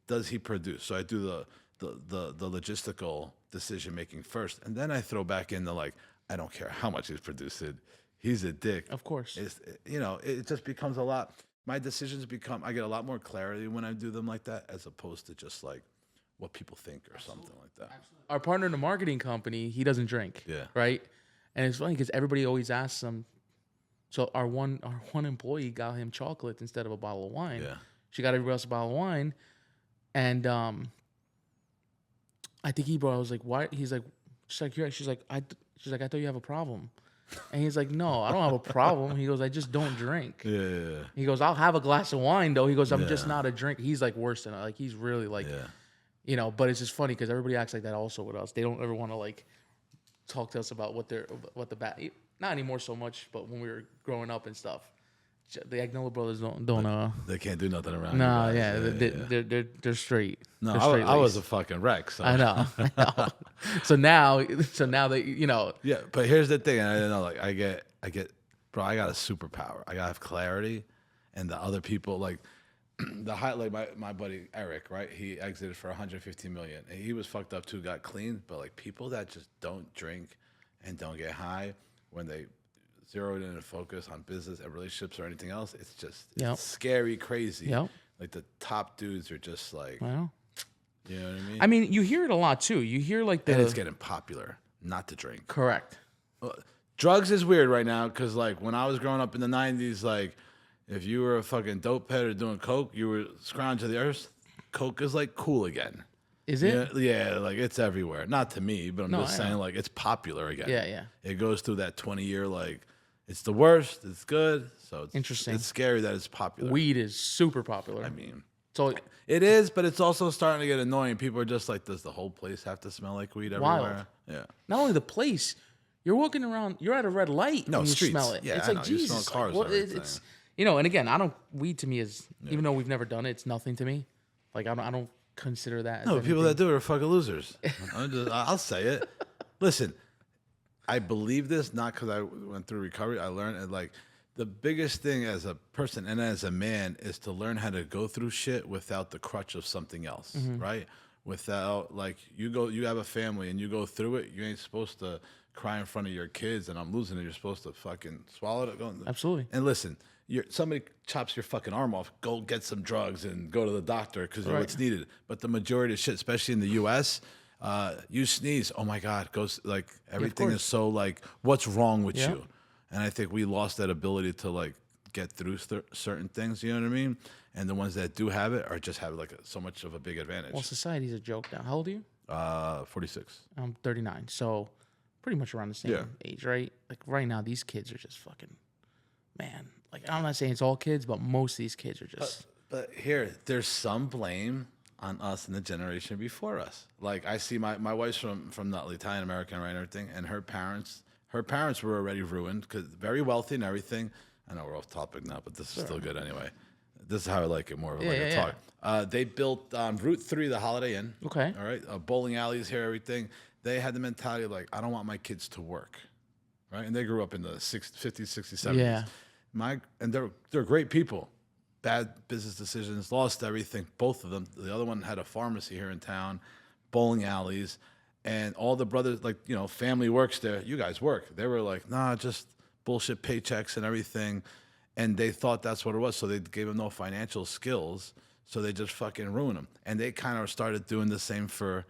Does he produce? So I do the logistical decision making first. And then I throw back in the like, I don't care how much he's producing. He's a dick. Of course. It just becomes a lot. My decisions I get a lot more clarity when I do them like that, as opposed to just like what people think or something like that. Absolutely. Our partner in the marketing company, he doesn't drink. Yeah. Right. And it's funny because everybody always asks him. So our one employee got him chocolates instead of a bottle of wine. Yeah. She got everybody else a bottle of wine. And I think I was like, why? He's like, she's like, I thought you have a problem. And he's like, no, I don't have a problem. He goes, I just don't drink. Yeah. He goes, I'll have a glass of wine though. He goes, I'm just Yeah. not a drink. He's like worse than like he's really like, you know. But it's just funny because everybody acts like that also with us. They don't ever want to like talk to us about what the bad. Not anymore so much, but when we were growing up and stuff, the Agnello brothers don't They can't do nothing around. No, you yeah, guys. they're straight. No, They're I was a fucking wreck. So. I know. So now they, you know. Yeah, but here's the thing. I don't know. Like I get, bro. I got a superpower. I gotta have clarity, and the other people like the high. Like my buddy Eric, right? He exited for 150 million. And he was fucked up too. Got clean, but like people that just don't drink and don't get high when they zeroed in and focus on business and relationships or anything else, it's just it's scary, crazy. Yep. Like the top dudes are just like, Well, you know what I mean? I mean, you hear it a lot too. You hear like and it's getting popular not to drink. Correct. Drugs is weird right now because like when I was growing up in the 90s, like if you were a fucking dope head or doing coke, you were scrounging to the earth. Coke is like cool again. Is it? Yeah, like it's everywhere. Not to me, but I'm just saying like it's popular again. Yeah. It goes through that 20-year like it's the worst, it's good. So it's Interesting. It's scary that it's popular. Weed is super popular. I mean, so it is, but it's also starting to get annoying. People are just like, does the whole place have to smell like weed everywhere? Wild. Yeah. Not only the place, you're walking around, you're at a red light and you streets. smell it. Yeah, it's I like know. You Jesus. smell cars Well, and everything. it's you know, and again, weed to me is even though we've never done it, it's nothing to me. Like I don't consider that as No, anything. people that do it are fucking losers. I'll say it. Listen, I believe this not because I went through recovery. I learned and like the biggest thing as a person and as a man is to learn how to go through shit without the crutch of something else, right? Without like you have a family and you go through it. You ain't supposed to cry in front of your kids and I'm losing it. You're supposed to fucking swallow it. Absolutely. And listen, somebody chops your fucking arm off, go get some drugs and go to the doctor because what's needed. But the majority of shit, especially in the U.S., you sneeze, oh my God, goes like everything is so like, what's wrong with you? And I think we lost that ability to like get through certain things. You know what I mean? And the ones that do have it are just have like so much of a big advantage. Well, society's a joke now. How old are you? 46. I'm 39. So pretty much around the same age, right? Like right now, these kids are just fucking, man. Like I'm not saying it's all kids, but most of these kids are just. But here, there's some blame on us and the generation before us. Like I see my wife's from the Italian American, right, and everything, and her parents were already ruined because very wealthy and everything. I know we're off topic now, but this is still good anyway. This is how I like it, more of like a talk. They built Route 3, the Holiday Inn. Okay. All right. Bowling alleys here, everything. They had the mentality of like, I don't want my kids to work. Right. And they grew up in the 50s, 60s, 70s. Yeah. And they're great people. Bad business decisions, lost everything. Both of them. The other one had a pharmacy here in town, bowling alleys, and all the brothers, like, you know, family works there. You guys work. They were like, nah, just bullshit paychecks and everything. And they thought that's what it was. So they gave them no financial skills. So they just fucking ruined them. And they kind of started doing the same for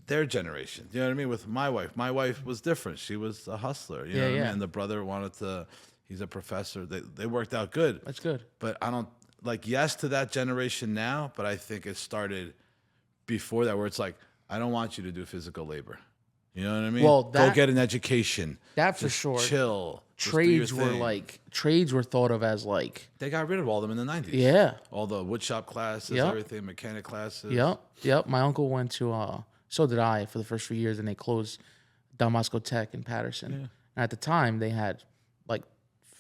their generation. You know what I mean? With my wife. My wife was different. She was a hustler. You know what I mean? And the brother wanted to, he's a professor. They worked out good. That's good. But I don't, like, yes to that generation now, but I think it started before that where it's like, I don't want you to do physical labor. You know what I mean? Well, go get an education. That for Just sure. Chill. Trades were thought of as like. They got rid of all of them in the 90s. Yeah. All the woodshop classes, everything, mechanic classes. Yep. My uncle went to, so did I for the first few years, and they closed Don Bosco Tech in Patterson. Yeah. And at the time, they had like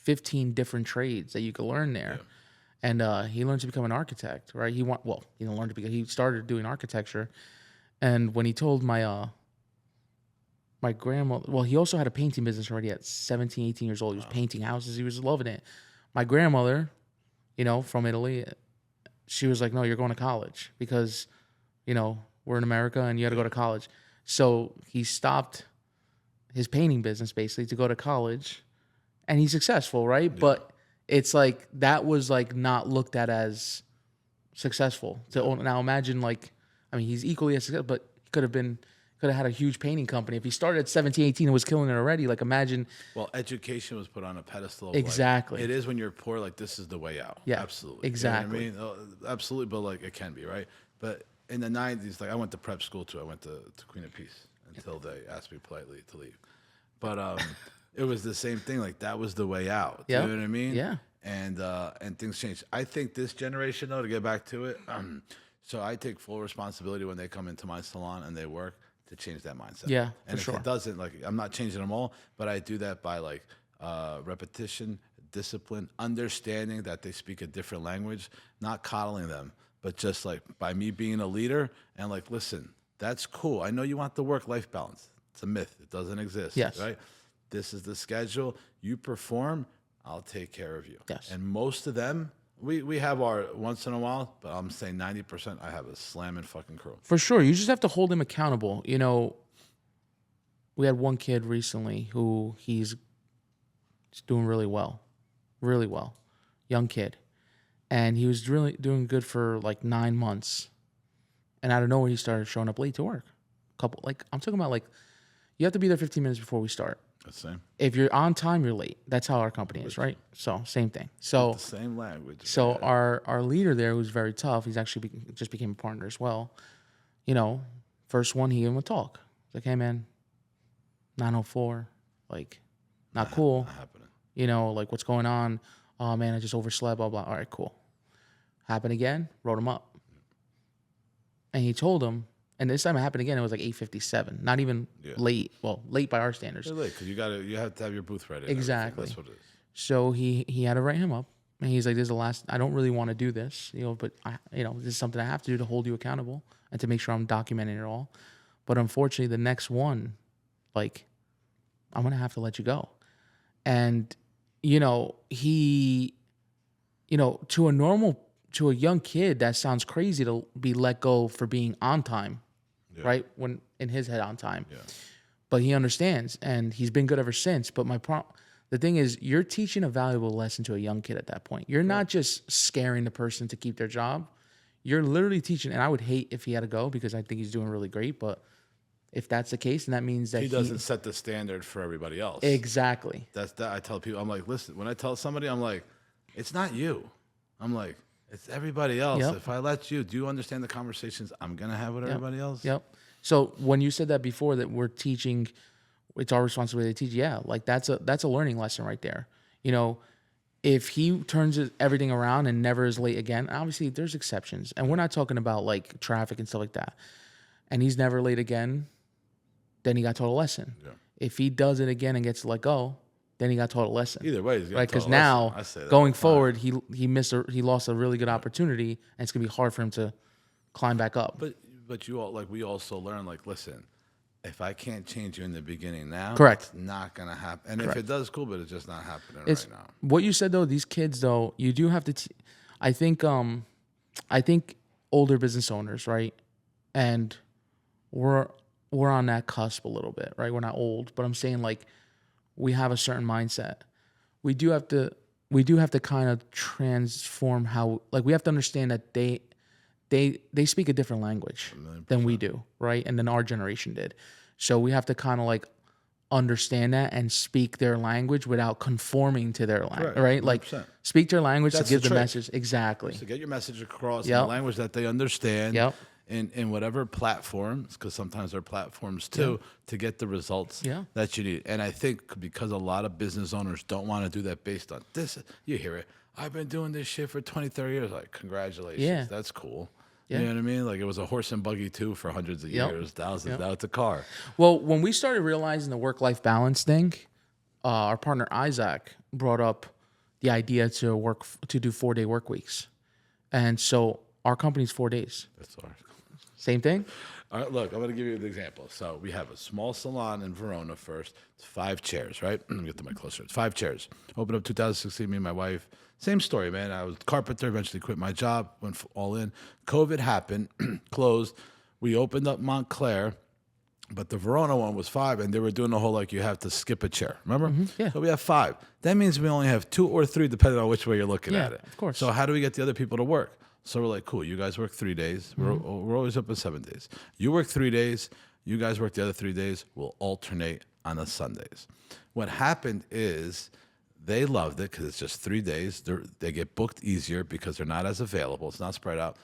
15 different trades that you could learn there. Yeah. And he learned to become an architect, right? He didn't learn to become, he started doing architecture. And when he told my grandma, well, he also had a painting business already at 17, 18 years old. He was painting houses. He was loving it. My grandmother, you know, from Italy, she was like, no, you're going to college because, you know, we're in America and you got to go to college. So he stopped his painting business basically to go to college, and he's successful, right? Yeah. But it's like that was like not looked at as successful. So now imagine like, I mean, he's equally as successful, but he could have had a huge painting company. If he started at 17, 18 and was killing it already, like imagine. Well, education was put on a pedestal. Exactly. Like, it is when you're poor, like this is the way out. Yeah, absolutely. Exactly. You know what I mean? Absolutely, but like it can be, right? But in the 90s, like I went to prep school too. I went to Queen of Peace. until they asked me politely to leave. But it was the same thing. Like that was the way out. Yep. You know what I mean? Yeah. And things changed. I think this generation, though, to get back to it, so I take full responsibility when they come into my salon and they work to change that mindset. Yeah, and for sure. if it doesn't, like I'm not changing them all, but I do that by like repetition, discipline, understanding that they speak a different language, not coddling them, but just like by me being a leader and like, listen, that's cool. I know you want the work-life balance. It's a myth. It doesn't exist. Yes. Right? This is the schedule. You perform, I'll take care of you. Yes. And most of them, we have our once in a while, but I'm saying 90%, I have a slamming fucking crew. For sure. You just have to hold him accountable. You know, we had one kid recently who he's doing really well. Really well. Young kid. And he was really doing good for like 9 months. And out of nowhere, he started showing up late to work. I'm talking about like, you have to be there 15 minutes before we start. That's the same. If you're on time, you're late. That's how our company is, right? So same thing. So The same language. so our leader there, who's very tough, he's actually just became a partner as well. You know, first one, he gave him a talk. He's like, hey man, 904, like, not cool. Not happening. You know, like, what's going on? Oh man, I just overslept, blah, blah. All right, cool. Happened again, wrote him up. And he told him, and this time it happened again, it was like 8:57, not even late. Well, late by our standards. They're late because you have to have your booth ready. Exactly. That's what it is. So he had to write him up. And he's like, this is the last, I don't really want to do this, you know, but this is something I have to do to hold you accountable and to make sure I'm documenting it all. But unfortunately, the next one, like, I'm going to have to let you go. And, you know, to a young kid, that sounds crazy to be let go for being on time, right? When in his head on time. Yeah. But he understands, and he's been good ever since. But the thing is, you're teaching a valuable lesson to a young kid at that point. You're not just scaring the person to keep their job. You're literally teaching, and I would hate if he had to go because I think he's doing really great. But if that's the case, then that means that he doesn't set the standard for everybody else. Exactly. That's that. I tell people, I'm like, listen, when I tell somebody, I'm like, it's not you. I'm like, it's everybody else. Yep. If I let you, do you understand the conversations I'm going to have with everybody else? Yep. So when you said that before, that we're teaching, it's our responsibility to teach. Yeah, like that's a learning lesson right there. You know, if he turns everything around and never is late again, obviously there's exceptions, and we're not talking about like traffic and stuff like that. And he's never late again, then he got taught a lesson. Yeah. If he does it again and gets let go, then he got taught a lesson. Either way, he's right? Because now going forward, he lost a really good opportunity, and it's gonna be hard for him to climb back up. But you all, like, we also learn, like, listen, if I can't change you in the beginning now, correct, it's not gonna happen. And if it does, cool, but it's just not happening right now. What you said though, these kids though, you do have to. I think older business owners, right, and we're on that cusp a little bit, right? We're not old, but I'm saying like we have a certain mindset. We do have to kind of transform how, like, we have to understand that they speak a different language than we do, right? And then our generation did. So we have to kind of like understand that and speak their language without conforming to their language, right? 100%. Like speak their language to give the message. Exactly. To get your message across in the language that they understand. Yep. In whatever platforms, because sometimes they're platforms too, to get the results that you need. And I think because a lot of business owners don't want to do that based on this, you hear it, I've been doing this shit for 20, 30 years. Like, congratulations, that's cool. Yeah. You know what I mean? Like, it was a horse and buggy too for hundreds of years, thousands. Now it's a car. Well, when we started realizing the work-life balance thing, our partner Isaac brought up the idea to do 4-day work weeks. And so our company's 4 days. That's ours. Same thing? All right, look, I'm going to give you an example. So we have a small salon in Verona first. It's 5 chairs, right? Let me get the mic closer. It's 5 chairs. Opened up 2016, me and my wife. Same story, man. I was a carpenter, eventually quit my job, went all in. COVID happened, closed. We opened up Montclair, but the Verona one was 5, and they were doing the whole, like, you have to skip a chair. Remember? Mm-hmm. Yeah. So we have 5. That means we only have 2 or 3, depending on which way you're looking at it. Of course. So how do we get the other people to work? So we're like, cool, you guys work 3 days. We're always up in 7 days. You work 3 days. You guys work the other 3 days. We'll alternate on the Sundays. What happened is they loved it because it's just 3 days. They get booked easier because they're not as available. It's not spread out.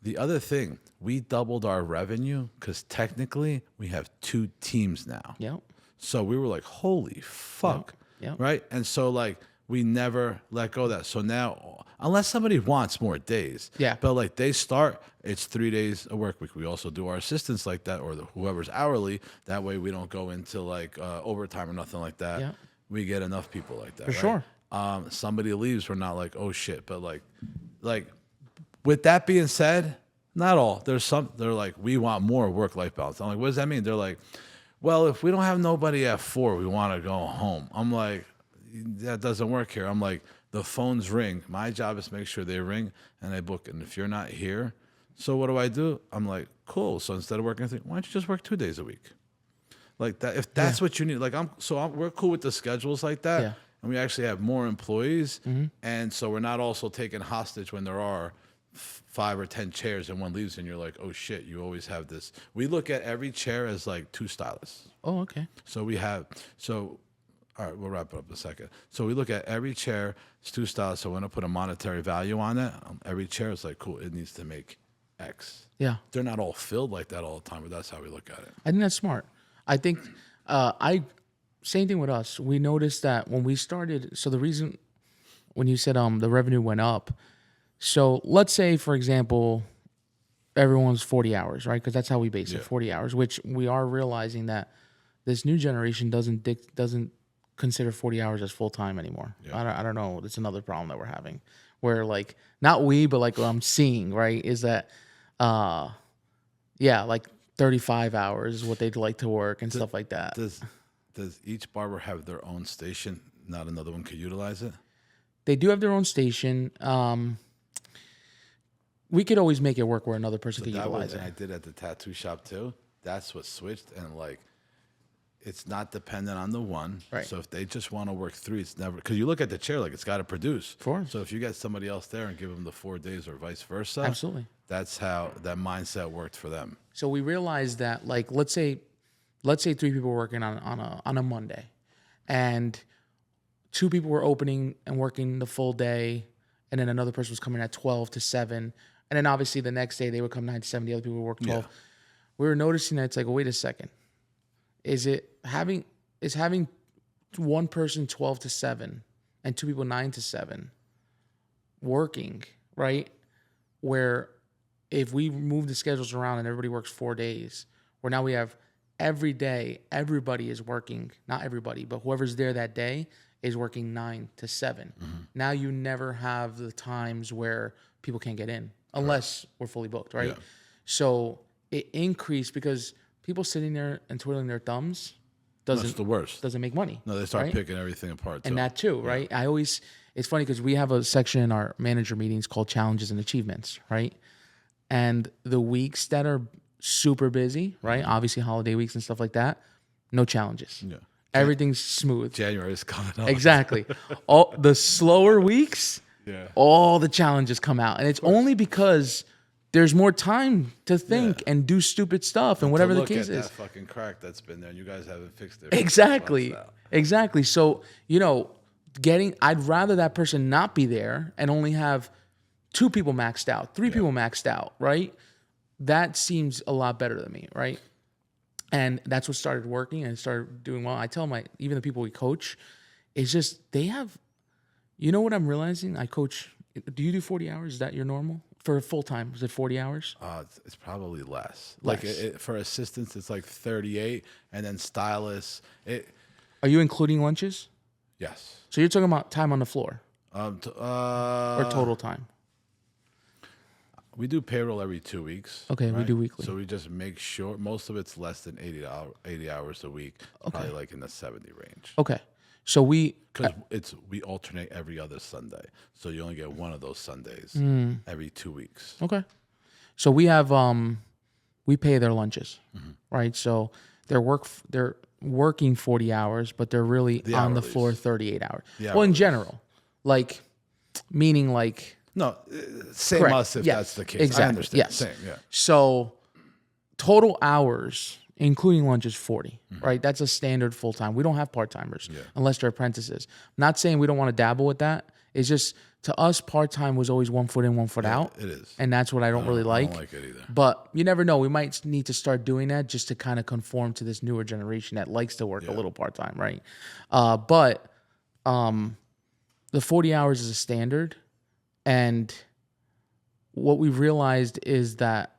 The other thing, we doubled our revenue because technically we have 2 teams now. Yep. So we were like, holy fuck. Yep. Right? And so like we never let go of that. So now, unless somebody wants more days, Yeah. but like they start, it's 3 days a work week. We also do our assistants like that, or whoever's hourly. That way we don't go into like overtime or nothing like that. Yeah. We get enough people like that. For right? sure. Somebody leaves, we're not like, oh shit. But like with that being said, not all. They're like, we want more work-life balance. I'm like, what does that mean? They're like, well, if we don't have nobody at 4, we want to go home. I'm like, that doesn't work here. I'm like, the phones ring. My job is to make sure they ring and I book. And if you're not here, so what do? I'm like, cool. So instead of working, why don't you just work 2 days a week? Like that, if that's what you need. Like we're cool with the schedules like that. Yeah. And we actually have more employees. And so we're not also taken hostage when there are 5 or 10 chairs and one leaves and you're like, oh shit, you always have this. We look at every chair as like 2 stylists. Oh, okay. So all right, we'll wrap it up in a second. So we look at every chair, it's 2 stylists. So we're going to put a monetary value on it. Every chair is like, cool, it needs to make X. Yeah. They're not all filled like that all the time, but that's how we look at it. I think that's smart. I think same thing with us. We noticed that when we started, so the reason when you said the revenue went up, so let's say, for example, everyone's 40 hours, right? Because that's how we base it, 40 hours, which we are realizing that this new generation doesn't consider 40 hours as full-time anymore. Yeah. I don't know. It's another problem that we're having where like, not we, but like what I'm seeing, right, is that, like 35 hours is what they'd like to work and stuff like that. Does each barber have their own station? Not another one could utilize it? They do have their own station. We could always make it work where another person could utilize it. I did at the tattoo shop too. That's what switched, and like, it's not dependent on the one. Right. So if they just want to work 3, it's never, because you look at the chair like it's got to produce. Of course. So if you get somebody else there and give them the 4 days or vice versa, Absolutely. That's how that mindset worked for them. So we realized that, like, let's say 3 people were working on a Monday, and 2 people were opening and working the full day, and then another person was coming at 12 to 7, and then obviously the next day they would come 9 to 7. The other people would work 12. Yeah. We were noticing that it's like, wait a second, is having one person 12 to 7 and 2 people 9 to 7 working, right? Where if we move the schedules around and everybody works 4 days, where now we have every day, everybody is working, not everybody, but whoever's there that day is working 9 to 7. Mm-hmm. Now you never have the times where people can't get in unless we're fully booked, right? Yeah. So it increased because people sitting there and twiddling their thumbs that's the worst. Doesn't make money. No, they start picking everything apart too. And that too, right? Yeah. It's funny because we have a section in our manager meetings called challenges and achievements, right? And the weeks that are super busy, right? Obviously holiday weeks and stuff like that, no challenges. Yeah. Everything's smooth. January is coming up. Exactly. All the slower weeks, all the challenges come out. And it's only because there's more time to think and do stupid stuff and whatever the case is. That fucking crack that's been there and you guys haven't fixed it. Exactly. So, I'd rather that person not be there and only have 2 people maxed out, 3 people maxed out, right? That seems a lot better to me, right? And that's what started working and started doing well. I tell even the people we coach, it's just they have, what I'm realizing? I coach, do you do 40 hours? Is that your normal? For full time, is it 40 hours? It's probably less. Like for assistants, it's like 38, and then stylists. Are you including lunches? Yes. So you're talking about time on the floor, or total time? We do payroll every 2 weeks. Okay, right? We do weekly. So we just make sure most of it's less than 80 hours a week. Okay. Probably like in the 70 range. Okay. So we alternate every other Sunday, so you only get one of those Sundays every 2 weeks. Okay, so we have we pay their lunches, right? So they're working 40 hours, but they're really on the floor 38 hours. Well, in general, meaning no, same correct. Us if that's the case. Exactly. I understand. Yes. Same. Yeah. So total hours, including lunch, is 40, right? That's a standard full-time. We don't have part-timers unless they're apprentices. I'm not saying we don't want to dabble with that. It's just to us, part-time was always 1 foot in, 1 foot out. It is. And that's what I don't really like. I don't like it either. But you never know. We might need to start doing that just to kind of conform to this newer generation that likes to work a little part-time, right? But the 40 hours is a standard. And what we realized is that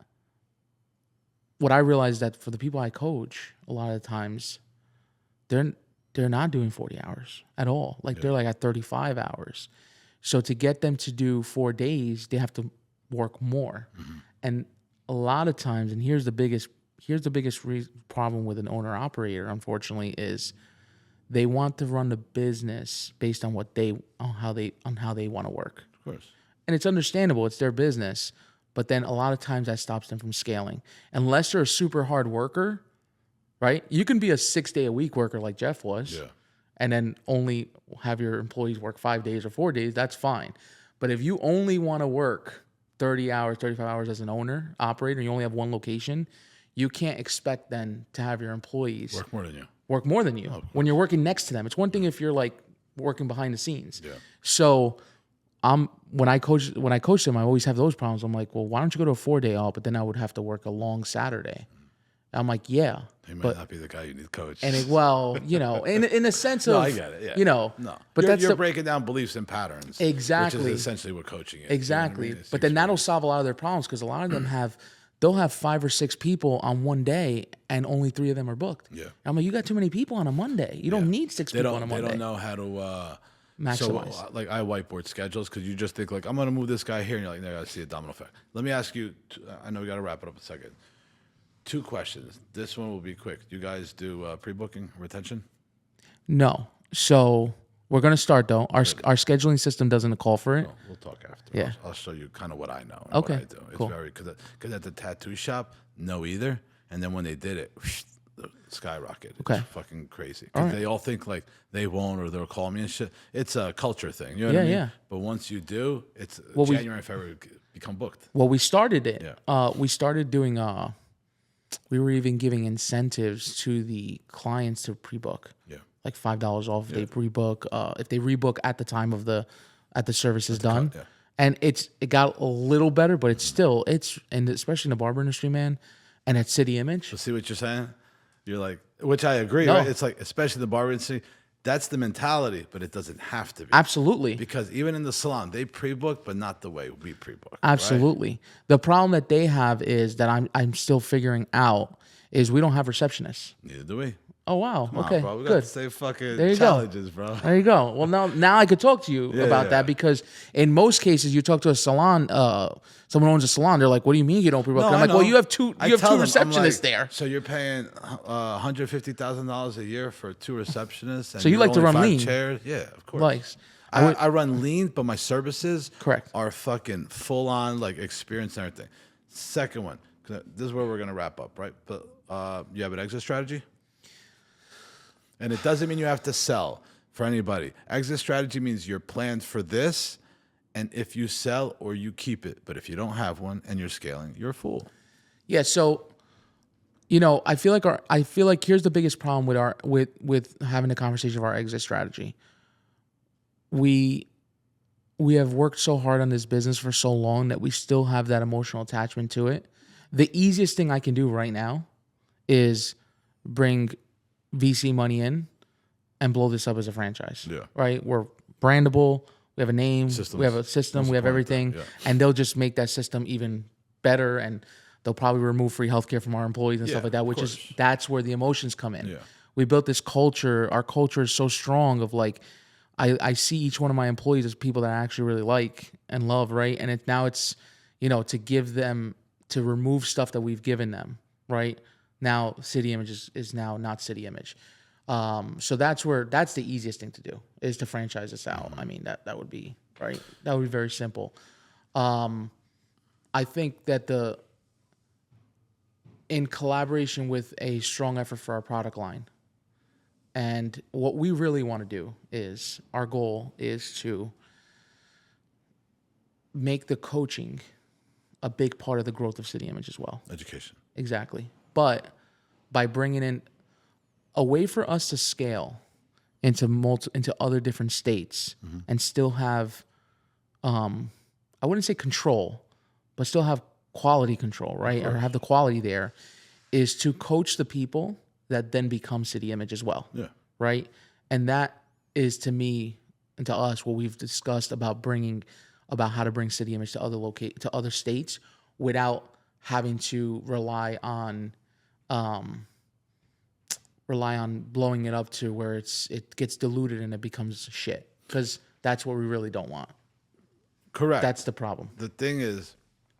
for the people I coach, a lot of the times, they're not doing 40 hours at all. Like they're like at 35 hours. So to get them to do 4 days, they have to work more. And a lot of times, and here's the biggest problem with an owner operator, unfortunately, is they want to run the business based on how they want to work. Of course. And it's understandable, it's their business, but then a lot of times that stops them from scaling. Unless you're a super hard worker, right? You can be a 6-day-a-week worker like Jeff was, and then only have your employees work 5 days or 4 days, that's fine. But if you only want to work 30 hours, 35 hours as an owner, operator, and you only have one location, you can't expect then to have your employees Work more than you. When you're working next to them. It's one thing if you're like working behind the scenes. Yeah. So when I coach them, I always have those problems. I'm like, well, why don't you go to a 4-day off? But then I would have to work a long Saturday. I'm like, yeah. He might not be the guy you need to coach. And in a sense of, I get it. Yeah. No. But you're breaking down beliefs and patterns. Exactly. Which is essentially what coaching is. Exactly. You know what I mean? But then that'll solve a lot of their problems because a lot of them they'll have 5 or 6 people on one day and only 3 of them are booked. Yeah. I'm like, you got too many people on a Monday. You don't need 6 people on a Monday. They don't know how to maximize. So, like, I whiteboard schedules because you just think, like, I'm going to move this guy here. And you're like, no, I see a domino effect. Let me ask you, I know we got to wrap it up in a second. 2 questions. This one will be quick. Do you guys do pre-booking retention? No. So we're going to start, though. Our scheduling system doesn't call for it. No, we'll talk after. Yeah. I'll show you kind of what I know and Okay, what I do. It's cool. very, because at the tattoo shop, no either. And then when they did it, skyrocket. Okay. It's fucking crazy. Because they all think like they won't or they'll call me and shit. It's a culture thing. You know what I mean? Yeah. But once you do, it's Well, January, February, become booked. Well, we started it. Yeah. We started doing, we were even giving incentives to the clients to pre-book. Yeah. Like $5 off if they pre-book, if they rebook at the time of the service is done. Yeah. And it got a little better, but and especially in the barber industry, man, and at City Image. So see what you're saying? You're like, which I agree, No. right? It's like, especially the barber industry, that's the mentality, but it doesn't have to be. Absolutely. Because even in the salon, they pre-book, but not the way we pre-book. Absolutely. Right? The problem that they have is that I'm still figuring out is we don't have receptionists. Neither do we. Oh wow. Come Okay. on, bro. We got Good. the same fucking There you challenges, go. bro. There you go. Well, now I could talk to you about yeah. that because in most cases you talk to a salon, someone owns a salon. They're like, "What do you mean you don't pre-book?" No, I'm I like, "Well, know. you have two I tell them, I'm receptionists like, there." So you're paying $150,000 a year for 2 receptionists. And So you like to only run 5 lean? chairs? Yeah, of course. Like, I run lean, but my services Correct. are fucking full on like experience and everything. Second one, 'cause this is where we're gonna wrap up, right? But you have an exit strategy, and it doesn't mean you have to sell for anybody. Exit strategy means you're planned for this, and if you sell or you keep it. But if you don't have one and you're scaling, you're a fool. Yeah. So, I feel like here's the biggest problem with having a conversation of our exit strategy. We have worked so hard on this business for so long that we still have that emotional attachment to it. The easiest thing I can do right now is bring VC money in and blow this up as a franchise. Yeah. Right? We're brandable. We have a name. Systems. We have a system. We have everything. Yeah. And they'll just make that system even better. And they'll probably remove free healthcare from our employees and stuff like that, that's where the emotions come in. Yeah. We built this culture. Our culture is so strong of like, I see each one of my employees as people that I actually really like and love, right? And it's to give them, to remove stuff that we've given them, right? Now City Image is now not City Image. So that's the easiest thing to do is to franchise this out. I mean, that would be, right? That would be very simple. I think that in collaboration with a strong effort for our product line, and what we really want to do is, our goal is to make the coaching a big part of the growth of City Image as well. Education. Exactly. But by bringing in a way for us to scale into other different states and still have I wouldn't say control, but still have quality control, right? Or have the quality there, is to coach the people that then become City Image as well. Yeah. Right. And that is, to me and to us, what we've discussed about how to bring City Image to other states without having to rely on blowing it up to where it gets diluted and it becomes shit. Because that's what we really don't want. Correct. That's the problem. The thing is,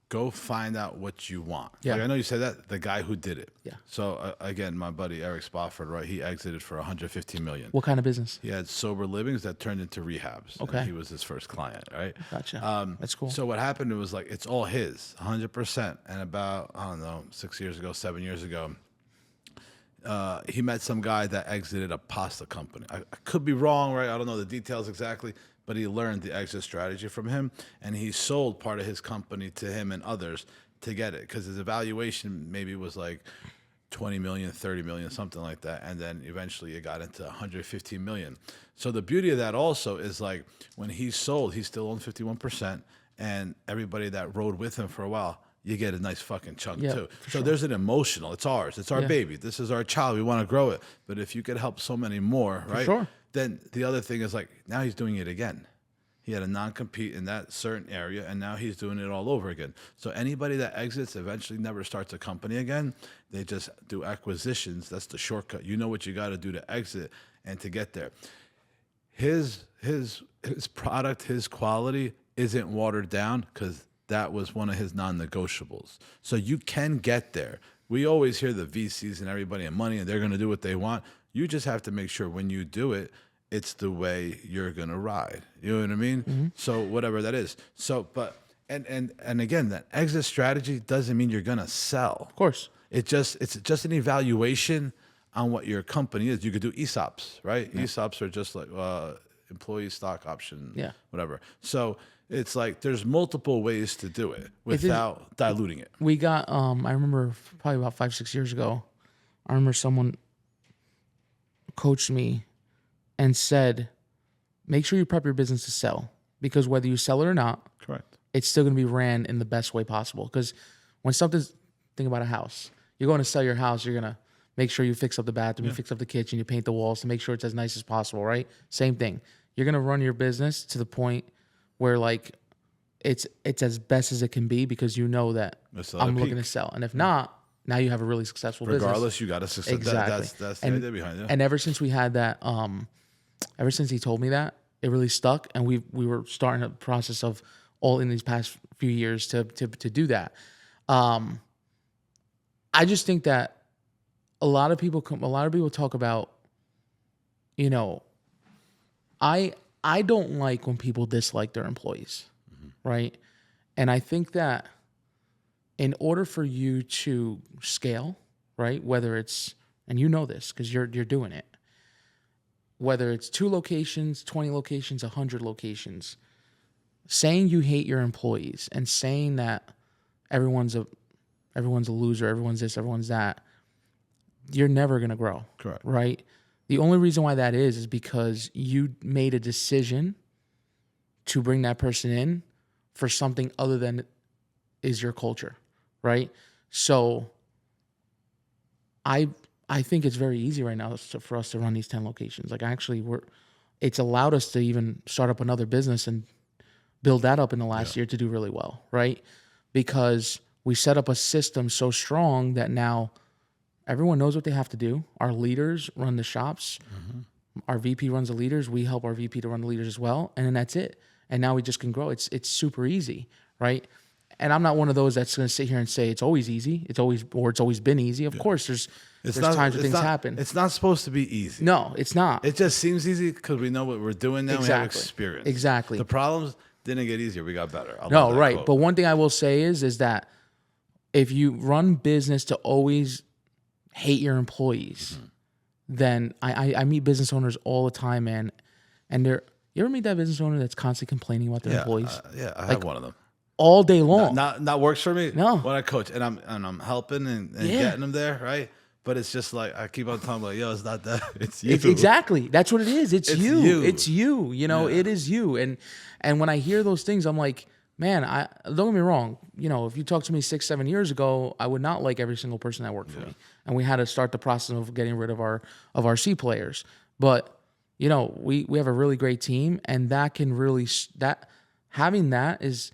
go find out what you want. Yeah. Like I know you said that, the guy who did it. Yeah. So again, my buddy Eric Spofford, right? He exited for $150 million. What kind of business? He had sober livings that turned into rehabs. Okay. And he was his first client, right? Gotcha. That's cool. So what happened, it was like, it's all his, 100%. And about, I don't know, 7 years ago, he met some guy that exited a pasta company. I could be wrong, right? I don't know the details exactly, but he learned the exit strategy from him, and he sold part of his company to him and others to get it, because his evaluation maybe was like 20 million, 30 million, something like that. And then eventually it got into 115 million. So the beauty of that also is, like, when he sold, he still owned 51%, and everybody that rode with him for a while, you get a nice fucking chunk too. So there's an emotional, it's ours, it's our baby, this is our child, we want to grow it. But if you could help so many more, right? Sure. Then the other thing is, like, now he's doing it again. He had a non-compete in that certain area, and now he's doing it all over again. So anybody that exits eventually never starts a company again. They just do acquisitions. That's the shortcut. You know what you got to do to exit and to get there. His product, his quality isn't watered down, because that was one of his non-negotiables. So you can get there. We always hear the VCs and everybody and money, and they're going to do what they want. You just have to make sure when you do it, it's the way you're going to ride. You know what I mean? Mm-hmm. So whatever that is. So, but, and again, that exit strategy doesn't mean you're going to sell. Of course. It's just an evaluation on what your company is. You could do ESOPs, right? Yeah. ESOPs are just like employee stock option, whatever. So it's like there's multiple ways to do it without diluting it. We got, I remember probably about 5-6 years ago, I remember someone coached me and said, make sure you prep your business to sell, because whether you sell it or not, correct, it's still going to be ran in the best way possible. Because when think about a house, you're going to sell your house, you're going to make sure you fix up the bathroom, you fix up the kitchen, you paint the walls to make sure it's as nice as possible, right? Same thing. You're going to run your business to the point where, like, it's as best as it can be, because you know that I'm looking to sell. And if not, now you have a really successful business. Regardless, you got to success. Exactly. That's the idea behind it. And ever since we had that, ever since he told me that, it really stuck. And we were starting a process of all in these past few years to do that. I just think that a lot of people talk about, you know, I don't like when people dislike their employees, right? And I think that in order for you to scale, right, whether it's, and you know this because you're doing it, whether it's 2 locations, 20 locations, 100 locations, saying you hate your employees and saying that everyone's a loser, everyone's this, everyone's that, you're never going to grow. Correct. Right? The only reason why that is because you made a decision to bring that person in for something other than is your culture, right? So I think it's very easy right now for us to run these 10 locations. Like, actually, it's allowed us to even start up another business and build that up in the last year to do really well, right? Because we set up a system so strong that now everyone knows what they have to do. Our leaders run the shops. Mm-hmm. Our VP runs the leaders. We help our VP to run the leaders as well. And then that's it. And now we just can grow. It's super easy, right? And I'm not one of those that's going to sit here and say it's always easy. It's always been easy. Of course, there's times where things happen. It's not supposed to be easy. No, it's not. It just seems easy because we know what we're doing now. Exactly. We have experience. Exactly. The problems didn't get easier. We got better. No, right. Quote. But one thing I will say is that if you run business to always hate your employees, then I meet business owners all the time, man. And you ever meet that business owner that's constantly complaining about their employees? I have one of them. All day long. Not works for me. No. When I coach and I'm helping and getting them there, right? But it's just like I keep on telling like, yo, it's not that. It's you. Exactly. That's what it is. It's you. you. It's you. You know, it is you. And when I hear those things, I'm like, man, I don't get me wrong. You know, if you talked to me 6-7 years ago, I would not like every single person that worked for me, and we had to start the process of getting rid of our C players. But you know, we have a really great team, and that can really having that is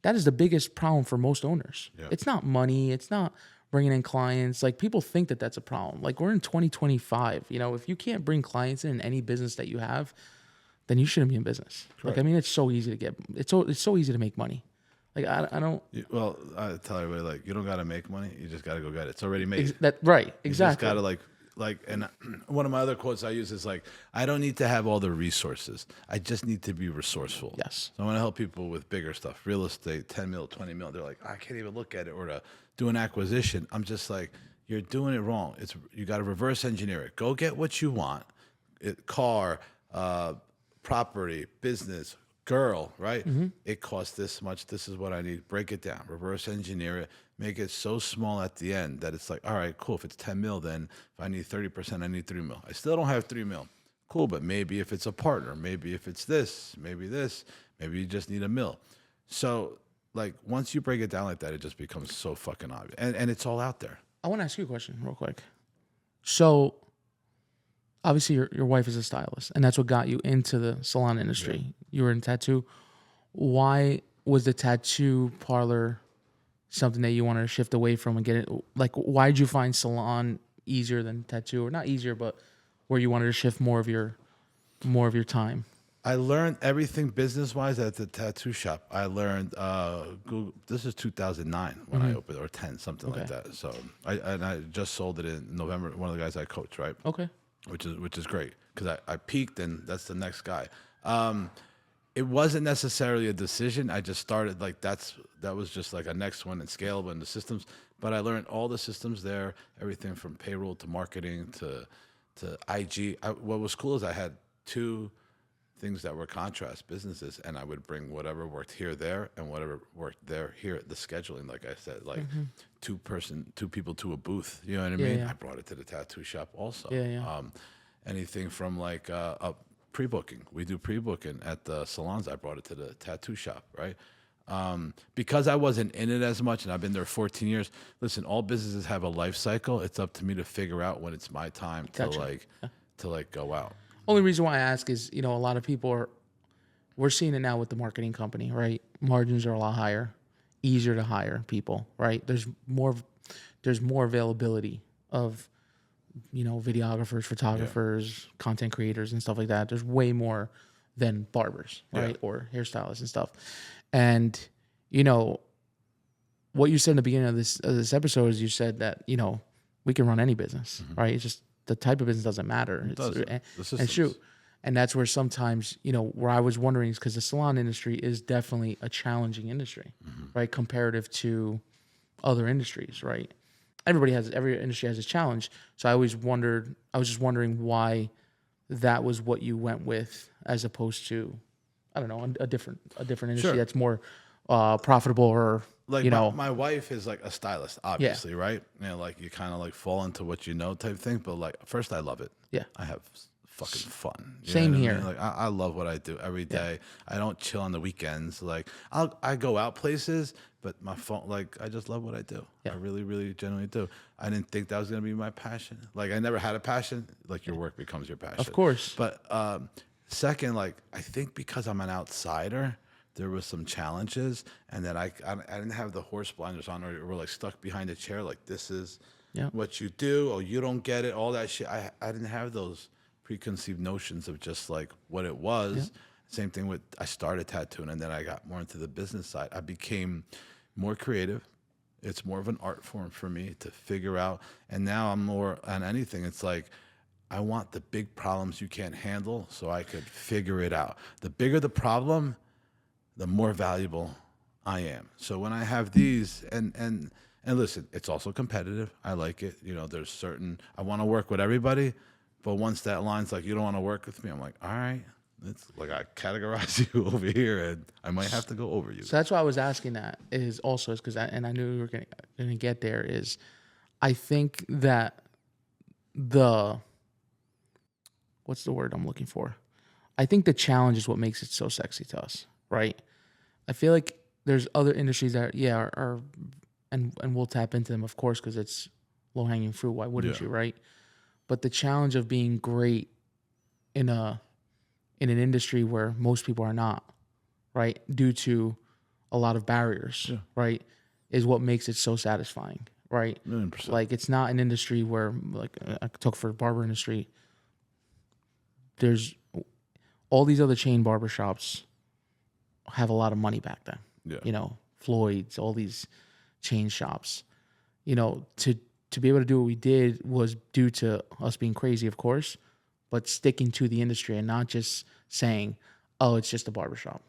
the biggest problem for most owners. Yeah. It's not money. It's not bringing in clients. Like, people think that that's a problem. Like, we're in 2025. You know, if you can't bring clients in any business that you have, then you shouldn't be in business. Correct. Like, I mean, it's so easy to get. It's so easy to make money. Like, I don't. Well, I tell everybody, like, you don't got to make money. You just got to go get it. It's already made. Right. Exactly. You just got to and one of my other quotes I use is like, I don't need to have all the resources. I just need to be resourceful. Yes. So I want to help people with bigger stuff, real estate, 10 mil, 20 mil. They're like, I can't even look at it, or to do an acquisition. I'm just like, you're doing it wrong. You got to reverse engineer it. Go get what you want. Car, property, business, girl, right? Mm-hmm. It costs this much. This is what I need. Break it down. Reverse engineer it. Make it so small at the end that it's like, all right, cool. If it's 10 mil, then if I need 30%, I need 3 mil. I still don't have 3 mil. Cool, but maybe if it's a partner, maybe if it's this, maybe you just need 1 mil. So, like, once you break it down like that, it just becomes so fucking obvious. And it's all out there. I want to ask you a question real quick. So, obviously, your wife is a stylist, and that's what got you into the salon industry. Yeah. You were in tattoo. Why was the tattoo parlor something that you wanted to shift away from and get it? Like, why did you find salon easier than tattoo, or not easier, but where you wanted to shift more of your time? I learned everything business-wise at the tattoo shop. I learned Google. This is 2009 when I opened, or 10, something like that. So I just sold it in November. One of the guys I coach, right? Okay. Which is great, because I peaked, and that's the next guy. It wasn't necessarily a decision. I just started like that was just like a next one, and scalable in the systems. But I learned all the systems there, everything from payroll to marketing to IG. What was cool is I had 2 things that were contrast businesses, and I would bring whatever worked here, there, and whatever worked there, here. The scheduling, like I said, like 2 people to a booth. You know what I mean? Yeah. I brought it to the tattoo shop also. Yeah. Anything from like a pre-booking. We do pre-booking at the salons. I brought it to the tattoo shop, right? Because I wasn't in it as much, and I've been there 14 years. Listen, all businesses have a life cycle. It's up to me to figure out when it's my time to go out. Only reason why I ask is, you know, a lot of people we're seeing it now with the marketing company, right? Margins are a lot higher, easier to hire people, right? There's more availability of, you know, videographers, photographers, content creators, and stuff like that. There's way more than barbers, right? Or hairstylists and stuff. And, you know, what you said in the beginning of this episode is, you said that, you know, we can run any business, right? It's just the type of business doesn't matter. It's true. And that's where sometimes, you know, where I was wondering is because the salon industry is definitely a challenging industry, right? Comparative to other industries, right? Every industry has its challenge. So I was just wondering why that was what you went with, as opposed to, I don't know, a different industry that's more profitable, or, like, you know. My wife is like a stylist, obviously, right? You know, like, you kind of like fall into what you know type thing. But like, first, I love it. Yeah. I have fucking fun. Same here. I mean? Like, I love what I do every day. I don't chill on the weekends. Like, I go out places, but my phone, like, I just love what I do. I really, really genuinely do. I didn't think that was going to be my passion. Like, I never had a passion. Like, your work becomes your passion. Of course. But second, like, I think because I'm an outsider, there was some challenges, and that I didn't have the horse blinders on, or like stuck behind a chair. Like, this is what you do. Oh, you don't get it. All that shit. I didn't have those preconceived notions of just like what it was. Yeah. Same thing with, I started tattooing, and then I got more into the business side. I became more creative. It's more of an art form for me to figure out. And now I'm more on anything. It's like, I want the big problems you can't handle, so I could figure it out. The bigger the problem, the more valuable I am. So when I have these, and listen, it's also competitive. I like it. You know, there's certain, I want to work with everybody, but once that line's like, you don't want to work with me, I'm like, all right, it's like, I categorize you over here, and I might have to go over you. So that's why I was asking that, is because I knew we were going to get there, is I think that the what's the word I'm looking for? I think the challenge is what makes it so sexy to us, right? I feel like there's other industries that are and we'll tap into them, of course, because it's low hanging fruit. Why wouldn't you, right? But the challenge of being great in an industry where most people are not, right, due to a lot of barriers, right, is what makes it so satisfying, right? 100%. Like it's not an industry where, like I talk for the barber industry, there's all these other chain barbershops have a lot of money back then. Yeah. You know, Floyd's, all these chain shops. You know, to be able to do what we did was due to us being crazy, of course, but sticking to the industry and not just saying, oh, it's just a barbershop.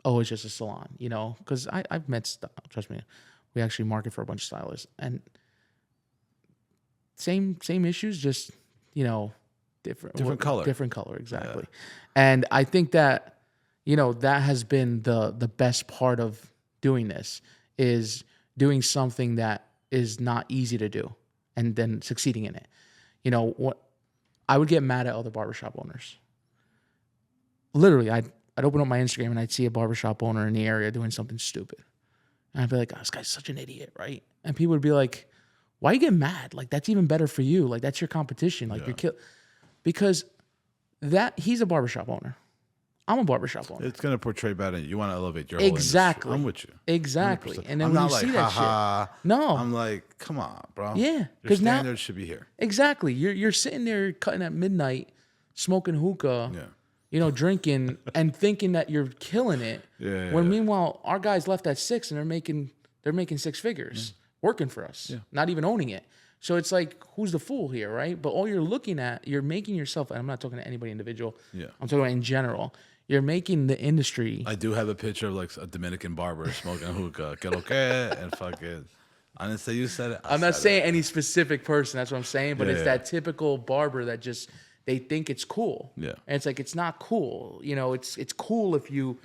Oh, it's just a salon, you know? Because I've met, trust me, we actually market for a bunch of stylists. And same issues, just, you know, different color. Different color, exactly. Yeah. And I think that, you know, that has been the best part of doing this, is doing something that is not easy to do and then succeeding in it. You know, what I would get mad at other barbershop owners. Literally, I'd open up my Instagram and I'd see a barbershop owner in the area doing something stupid. And I'd be like, oh, this guy's such an idiot, right? And people would be like, why you get mad? Like, that's even better for you. Like, that's your competition. Like, you're because that he's a barbershop owner. I'm a barbershop owner. It's going to portray better. You want to elevate your whole industry. I'm with you. Exactly. 100%. And then I'm when not you like, see that shit, no. I'm like, come on, bro. Yeah. Your standards should be here. Exactly. You're sitting there cutting at midnight, smoking hookah, you know, drinking and thinking that you're killing it. When meanwhile, our guys left at 6 and they're making 6 figures working for us, not even owning it. So it's like, who's the fool here, right? But all you're looking at, you're making yourself, and I'm not talking to anybody individual. I'm talking about in general. You're making the industry. I do have a picture of like a Dominican barber smoking hookah, que lo que, and fucking. I didn't say you said it. I'm not saying any specific person. That's what I'm saying. But it's that typical barber that just, they think it's cool. Yeah. And it's like, it's not cool. You know, it's cool if you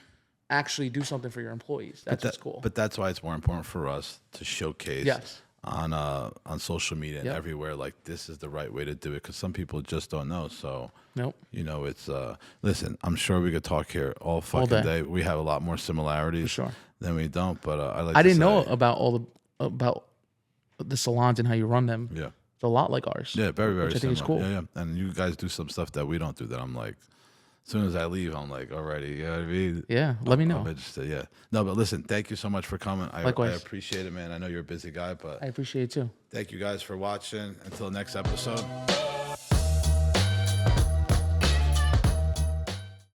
actually do something for your employees. That's what's cool. But that's why it's more important for us to showcase on social media and everywhere, like, this is the right way to do it, because some people just don't know. So you know, it's listen, I'm sure we could talk here all fucking day. We have a lot more similarities than we don't, but I didn't know about about the salons and how you run them. It's a lot like ours. Very, very which I think is similar. cool. And you guys do some stuff that we don't do that I'm like, as soon as I leave, I'm like, already, you know what I mean? Yeah, let me know. I'm interested, No, but listen, thank you so much for coming. Likewise. I appreciate it, man. I know you're a busy guy, but I appreciate it too. Thank you guys for watching. Until next episode.